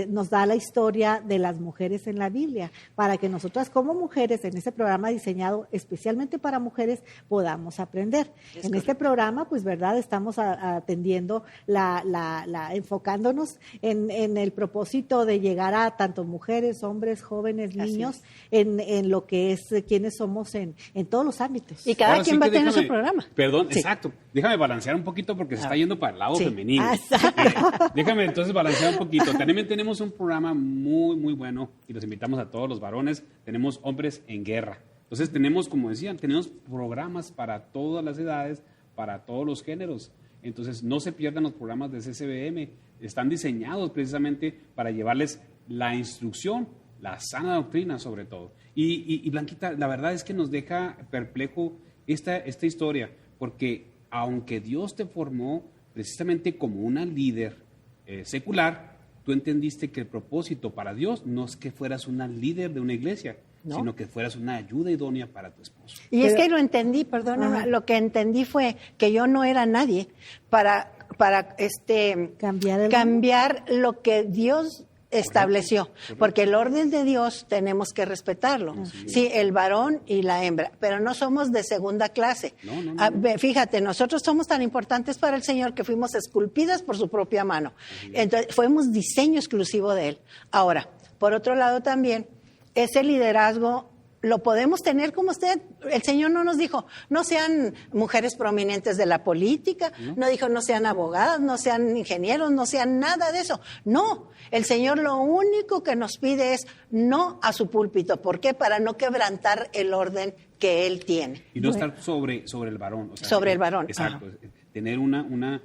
nos da la historia de las mujeres en la Biblia, para que nosotras como mujeres en ese programa diseñado especialmente para mujeres podamos aprender. En este programa, pues verdad, estamos atendiendo enfocándonos en el propósito de llegar a tanto mujeres, hombres, jóvenes, Así niños, en lo que es quienes somos en todos los ámbitos. Y cada Ahora quien sí va que tiene su programa. Perdón, Sí. exacto. Déjame balancear un poquito porque se está yendo para el lado Sí. femenino. Déjame entonces balancear un poquito. También tenemos un programa muy, muy bueno y los invitamos a todos los varones. Tenemos Hombres en Guerra. Entonces tenemos, como decían, tenemos programas para todas las edades, para todos los géneros. Entonces no se pierdan los programas de CCBM. Están diseñados precisamente para llevarles la instrucción, la sana doctrina sobre todo. Y Blanquita, la verdad es que nos deja perplejo esta historia, porque aunque Dios te formó precisamente como una líder secular, tú entendiste que el propósito para Dios no es que fueras una líder de una iglesia, ¿no? Sino que fueras una ayuda idónea para tu esposo. Y es que lo entendí, perdóname, lo que entendí fue que yo no era nadie para cambiar lo que Dios estableció, porque el orden de Dios tenemos que respetarlo. Sí, el varón y la hembra, pero no somos de segunda clase. No. Fíjate, nosotros somos tan importantes para el Señor que fuimos esculpidas por su propia mano. Entonces, fuimos diseño exclusivo de Él. Ahora, por otro lado también, ese liderazgo lo podemos tener como usted. El Señor no nos dijo, no sean mujeres prominentes de la política, no dijo, no sean abogadas, no sean ingenieros, no sean nada de eso. No, el Señor lo único que nos pide es no a su púlpito. ¿Por qué? Para no quebrantar el orden que Él tiene. Y no estar sobre el varón. O sea, sobre el varón. Exacto. Ajá. Tener una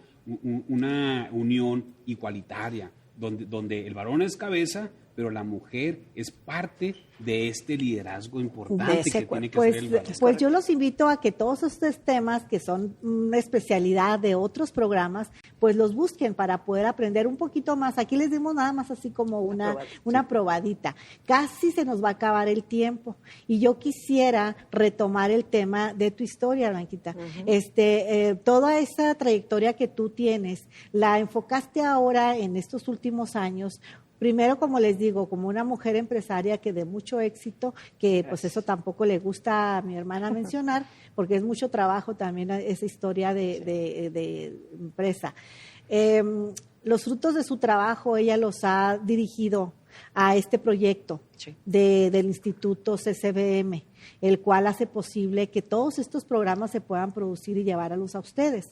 unión igualitaria, donde el varón es cabeza, pero la mujer es parte de este liderazgo importante que tiene que ser el varón. Pues yo los invito a que todos estos temas que son una especialidad de otros programas, pues los busquen para poder aprender un poquito más. Aquí les dimos nada más así como una probadita. Casi se nos va a acabar el tiempo y yo quisiera retomar el tema de tu historia, Blanquita. Toda esa trayectoria que tú tienes, la enfocaste ahora en estos últimos años. Primero, como les digo, como una mujer empresaria que de mucho éxito, que pues eso tampoco le gusta a mi hermana mencionar, porque es mucho trabajo también esa historia de empresa. Los frutos de su trabajo ella los ha dirigido a este proyecto del Instituto CCBM, el cual hace posible que todos estos programas se puedan producir y llevar a luz a ustedes.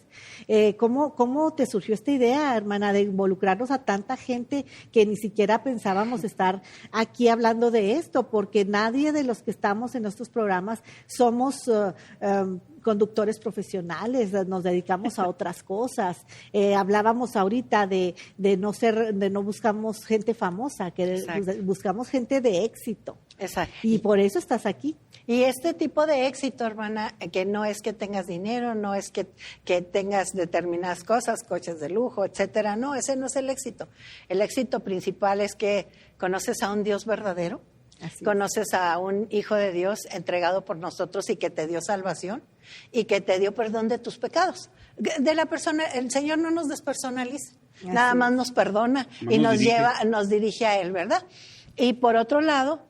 ¿Cómo te surgió esta idea, hermana, de involucrarnos a tanta gente que ni siquiera pensábamos estar aquí hablando de esto? Porque nadie de los que estamos en estos programas somos conductores profesionales, nos dedicamos a otras cosas. Hablábamos ahorita de no buscamos gente famosa, que buscamos gente de éxito. Exacto. Y por eso estás aquí. Y este tipo de éxito, hermana, que no es que tengas dinero, no es que tengas determinadas cosas, coches de lujo, etcétera. No, ese no es el éxito. El éxito principal es que conoces a un Dios verdadero, conoces a un Hijo de Dios entregado por nosotros y que te dio salvación y que te dio perdón de tus pecados. De la persona, el Señor no nos despersonaliza, nada más nos perdona y nos dirige a Él, ¿verdad? Y por otro lado,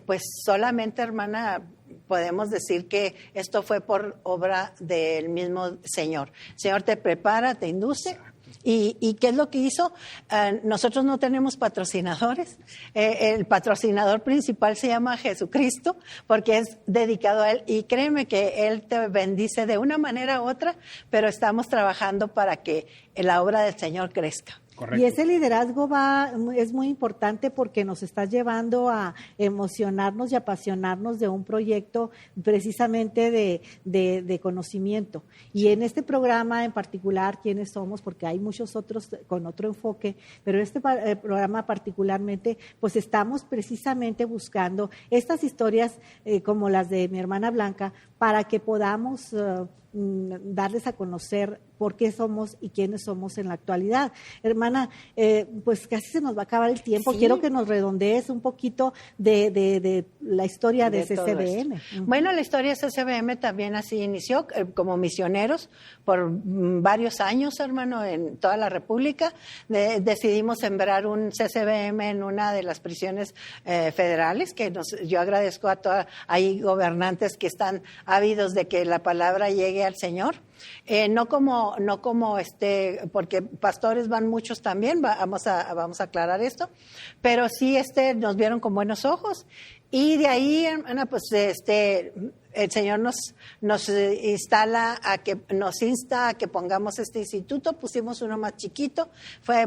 pues solamente, hermana, podemos decir que esto fue por obra del mismo Señor. El Señor te prepara, te induce. ¿Y qué es lo que hizo? Nosotros no tenemos patrocinadores. El patrocinador principal se llama Jesucristo porque es dedicado a Él. Y créeme que Él te bendice de una manera u otra, pero estamos trabajando para que la obra del Señor crezca. Correcto. Y ese liderazgo es muy importante porque nos está llevando a emocionarnos y apasionarnos de un proyecto precisamente de conocimiento. Y en este programa en particular, ¿quiénes somos? Porque hay muchos otros con otro enfoque, pero este programa particularmente, pues estamos precisamente buscando estas historias como las de mi hermana Blanca para que podamos darles a conocer por qué somos y quiénes somos en la actualidad. Hermana, pues casi se nos va a acabar el tiempo. Sí. Quiero que nos redondees un poquito de la historia de CCBM. Bueno, la historia de CCBM también así inició como misioneros por varios años, hermano, en toda la República. Decidimos sembrar un CCBM en una de las prisiones federales, que yo agradezco a todos, hay gobernantes que están ávidos de que la palabra llegue al Señor. No como porque pastores van muchos también, vamos a aclarar esto, pero sí nos vieron con buenos ojos Y de ahí, hermana, pues el Señor nos insta a que pongamos este instituto. Pusimos uno más chiquito, fue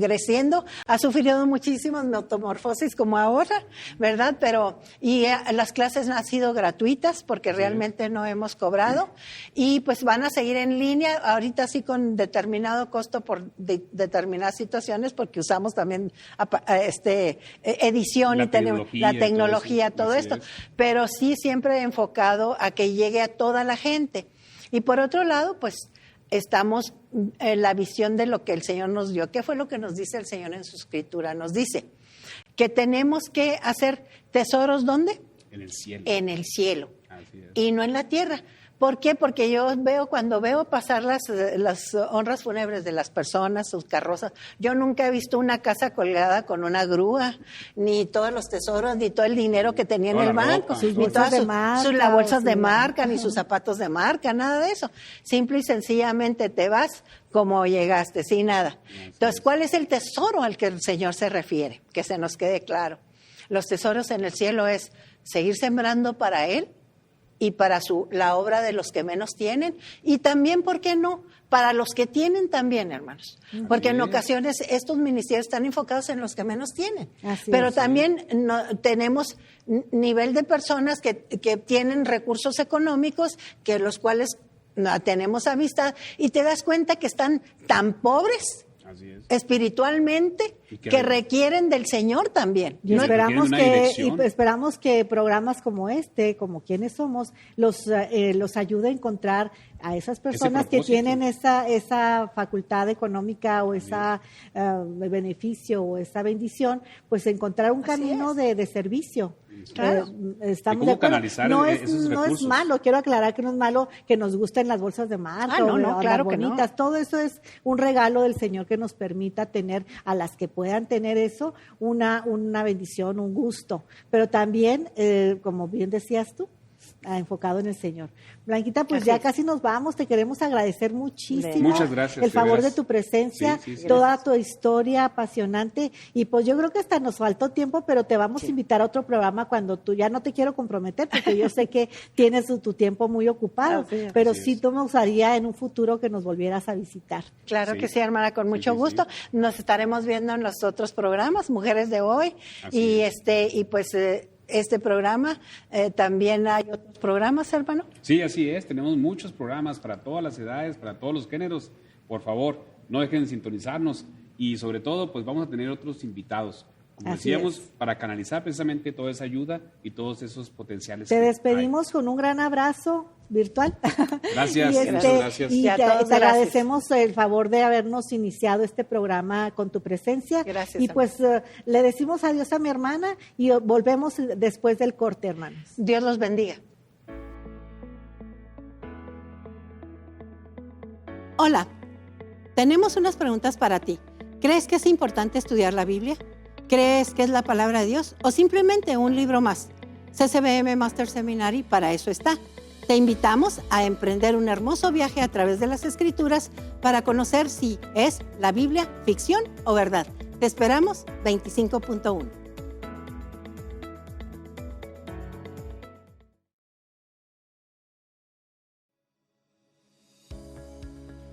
creciendo, ha sufrido muchísimas metamorfosis como ahora, ¿verdad? Y las clases han sido gratuitas porque realmente no hemos cobrado, y pues van a seguir en línea, ahorita sí con determinado costo por determinadas situaciones, porque usamos también edición y tenemos la tecnología, todo esto, pero sí siempre enfocado a que llegue a toda la gente. Y por otro lado, pues estamos en la visión de lo que el Señor nos dio. ¿Qué fue lo que nos dice el Señor en su Escritura? Nos dice que tenemos que hacer tesoros, ¿dónde? En el cielo. En el cielo. Así es. Y no en la tierra. ¿Por qué? Porque cuando veo pasar las honras fúnebres de las personas, sus carrozas, yo nunca he visto una casa colgada con una grúa, ni todos los tesoros, ni todo el dinero que tenía en el banco, sus ni todas sus bolsas de marca, sí. ni sus zapatos de marca, nada de eso. Simple y sencillamente te vas como llegaste, sin nada. Entonces, ¿cuál es el tesoro al que el Señor se refiere? Que se nos quede claro. Los tesoros en el cielo es seguir sembrando para Él, y para la obra de los que menos tienen, y también, ¿por qué no?, para los que tienen también, hermanos, porque en ocasiones estos ministerios están enfocados en los que menos tienen, pero también tenemos nivel de personas que tienen recursos económicos, que los cuales tenemos amistad, y te das cuenta que están tan pobres espiritualmente que requieren del Señor también. Y esperamos que programas como como Quiénes Somos, los ayude a encontrar a esas personas que tienen esa facultad económica o esa beneficio o esa bendición, pues encontrar un camino de servicio. Claro. Estamos de acuerdo. No es malo, quiero aclarar que no es malo que nos gusten las bolsas de marca claro las bonitas, todo eso es un regalo del Señor que nos permita tener a las que puedan tener eso una bendición, un gusto, pero también, como bien decías tú, enfocado en el Señor. Blanquita, pues ya casi nos vamos, te queremos agradecer muchísimo. Muchas gracias. El favor de tu presencia, toda tu historia apasionante, y pues yo creo que hasta nos faltó tiempo, pero te vamos a invitar a otro programa cuando tú, ya no te quiero comprometer, porque yo sé que tienes tu tiempo muy ocupado, pero sí me gustaría en un futuro que nos volvieras a visitar. Claro que sí, hermana, con mucho gusto. Nos estaremos viendo en los otros programas, Mujeres de Hoy, y pues este programa, también hay otros programas, hermano. Sí, así es, tenemos muchos programas para todas las edades, para todos los géneros. Por favor, no dejen de sintonizarnos, y sobre todo, pues vamos a tener otros invitados, como decíamos, para canalizar precisamente toda esa ayuda y todos esos potenciales. Te despedimos con un gran abrazo virtual. Gracias, muchas gracias. Y te agradecemos el favor de habernos iniciado este programa con tu presencia. Gracias. Y pues le decimos adiós a mi hermana y volvemos después del corte, hermanos. Dios los bendiga. Hola, tenemos unas preguntas para ti. ¿Crees que es importante estudiar la Biblia? ¿Crees que es la palabra de Dios o simplemente un libro más? CCBM Master Seminary para eso está. Te invitamos a emprender un hermoso viaje a través de las Escrituras para conocer si es la Biblia ficción o verdad. Te esperamos 25.1.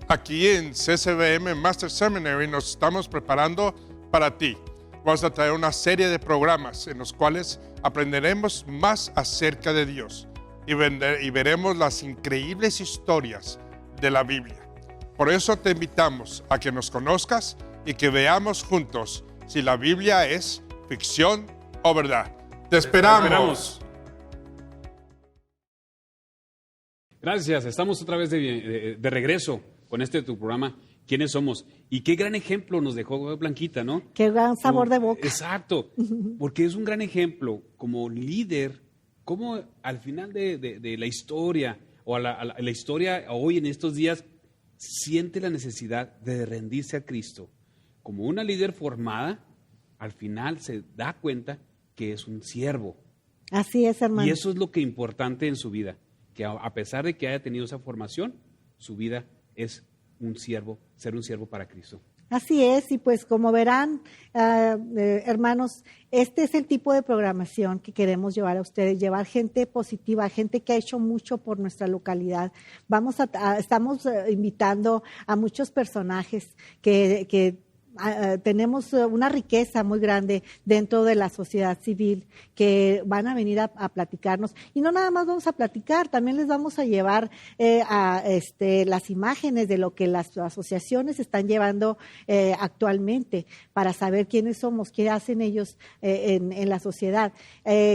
Aquí en CCBM Master Seminary nos estamos preparando para ti. Vamos a traer una serie de programas en los cuales aprenderemos más acerca de Dios y veremos las increíbles historias de la Biblia. Por eso te invitamos a que nos conozcas y que veamos juntos si la Biblia es ficción o verdad. ¡Te esperamos! Gracias, estamos otra vez de regreso con tu programa, ¿Quiénes Somos? Y qué gran ejemplo nos dejó Blanquita, ¿no? Qué gran sabor de boca. Exacto, porque es un gran ejemplo como líder, como al final de la historia, o la historia hoy en estos días, siente la necesidad de rendirse a Cristo. Como una líder formada, al final se da cuenta que es un siervo. Así es, hermano. Y eso es lo que es importante en su vida, que a pesar de que haya tenido esa formación, su vida es ser un siervo para Cristo. Así es, y pues como verán, hermanos, este es el tipo de programación que queremos llevar a ustedes, llevar gente positiva, gente que ha hecho mucho por nuestra localidad. Estamos invitando a muchos personajes que tenemos una riqueza muy grande dentro de la sociedad civil que van a venir a platicarnos. Y no nada más vamos a platicar, también les vamos a llevar las imágenes de lo que las asociaciones están llevando actualmente para saber quiénes somos, qué hacen ellos en la sociedad.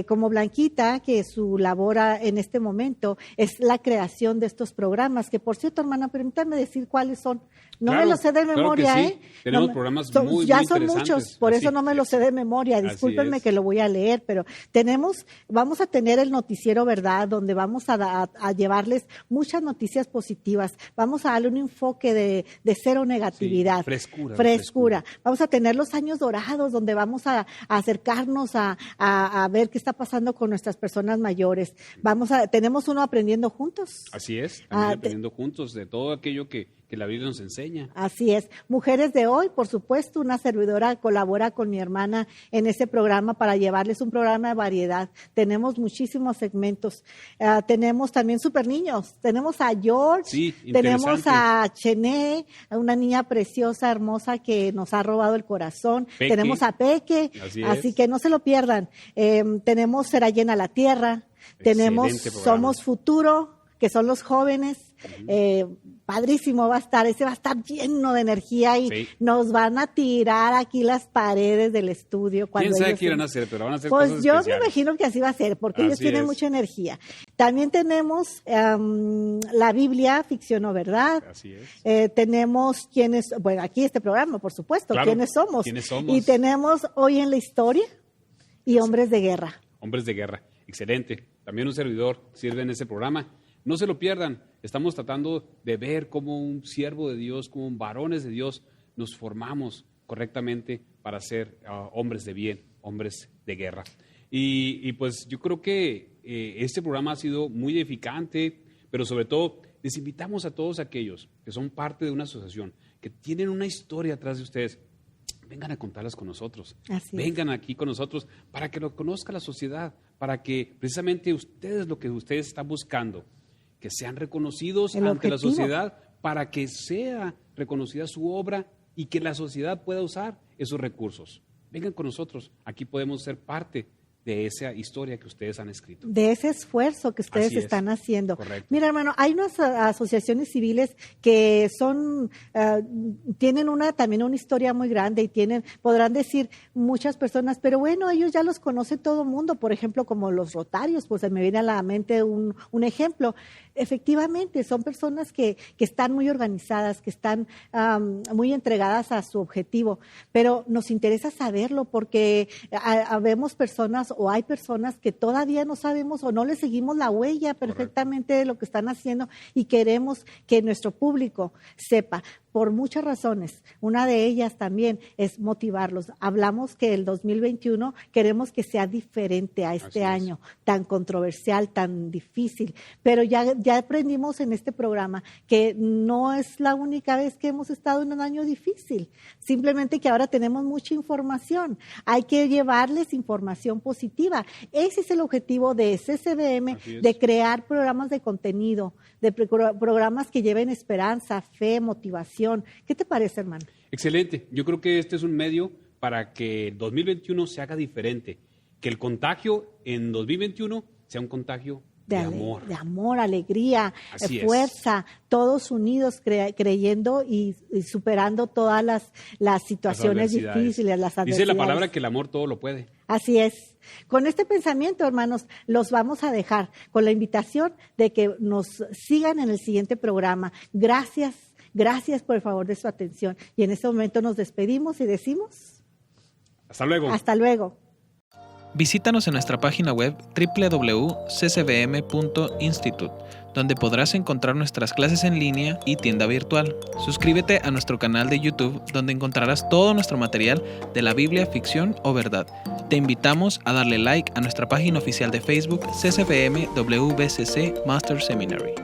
Como Blanquita, que su labor en este momento es la creación de estos programas, que por cierto, hermana, permítanme decir cuáles son. No me los sé de memoria, claro que sí. Tenemos programas muy ya muy son interesantes. muchos, por eso no me los sé de memoria. Discúlpenme que lo voy a leer, pero vamos a tener el noticiero Verdad, donde vamos a llevarles muchas noticias positivas. Vamos a darle un enfoque de cero negatividad. Sí, frescura. Vamos a tener los años dorados, donde vamos a acercarnos a ver qué está pasando con nuestras personas mayores. Tenemos uno aprendiendo juntos. Así es, también aprendiendo juntos de todo aquello que la Biblia nos enseña. Así es. Mujeres de Hoy, por supuesto, una servidora colabora con mi hermana en ese programa para llevarles un programa de variedad. Tenemos muchísimos segmentos. Tenemos también super niños. Tenemos a George, tenemos a Chené, una niña preciosa, hermosa que nos ha robado el corazón. Peque. Tenemos a Peque, así que no se lo pierdan. Tenemos Será Llena la Tierra. Tenemos Somos Futuro, que son los jóvenes. Padrísimo va a estar, ese va a estar lleno de energía y nos van a tirar aquí las paredes del estudio. ¿Quién sabe qué irán a hacer? Pero van a hacer pues cosas yo especiales. me imagino que así va a ser, porque ellos tienen mucha energía. También tenemos la Biblia, ficción o verdad. Así es. Tenemos aquí este programa, por supuesto, claro, ¿quiénes somos? somos? Y tenemos Hoy en la Historia y Hombres de Guerra. Hombres de Guerra, excelente. También un servidor sirve en ese programa. No se lo pierdan. Estamos tratando de ver cómo un siervo de Dios, como varones de Dios, nos formamos correctamente para ser hombres de bien, hombres de guerra. Y pues yo creo que este programa ha sido muy edificante, pero sobre todo les invitamos a todos aquellos que son parte de una asociación, que tienen una historia atrás de ustedes. Vengan a contarlas con nosotros. Vengan aquí con nosotros para que lo conozca la sociedad, para que precisamente ustedes lo que ustedes están buscando, que sean reconocidos ante la sociedad, para que sea reconocida su obra y que la sociedad pueda usar esos recursos. Vengan con nosotros, aquí podemos ser parte de esa historia que ustedes han escrito. De ese esfuerzo que ustedes están haciendo. Correcto. Mira, hermano, hay unas asociaciones civiles que tienen también una historia muy grande y podrán decir muchas personas, pero bueno, ellos ya los conoce todo el mundo, por ejemplo, como los Rotarios, pues se me viene a la mente un ejemplo. Efectivamente, son personas que están muy organizadas, que están muy entregadas a su objetivo, pero nos interesa saberlo porque vemos personas o hay personas que todavía no sabemos o no le seguimos la huella perfectamente de lo que están haciendo y queremos que nuestro público sepa. Por muchas razones. Una de ellas también es motivarlos. Hablamos que el 2021 queremos que sea diferente a este año, tan controversial, tan difícil. Pero ya aprendimos en este programa que no es la única vez que hemos estado en un año difícil. Simplemente que ahora tenemos mucha información. Hay que llevarles información positiva. Ese es el objetivo de CCBM, de crear programas de contenido, de programas que lleven esperanza, fe, motivación. ¿Qué te parece, hermano? Excelente. Yo creo que este es un medio para que el 2021 se haga diferente. Que el contagio en 2021 sea un contagio de amor. De amor, alegría, fuerza, todos unidos creyendo y superando todas las situaciones difíciles, las adversidades. Dice la palabra que el amor todo lo puede. Así es. Con este pensamiento, hermanos, los vamos a dejar con la invitación de que nos sigan en el siguiente programa. Gracias por el favor de su atención. Y en este momento nos despedimos y decimos... Hasta luego. Hasta luego. Visítanos en nuestra página web www.ccbm.institute, donde podrás encontrar nuestras clases en línea y tienda virtual. Suscríbete a nuestro canal de YouTube, donde encontrarás todo nuestro material de la Biblia, ficción o verdad. Te invitamos a darle like a nuestra página oficial de Facebook, CCBM WBCC Master Seminary.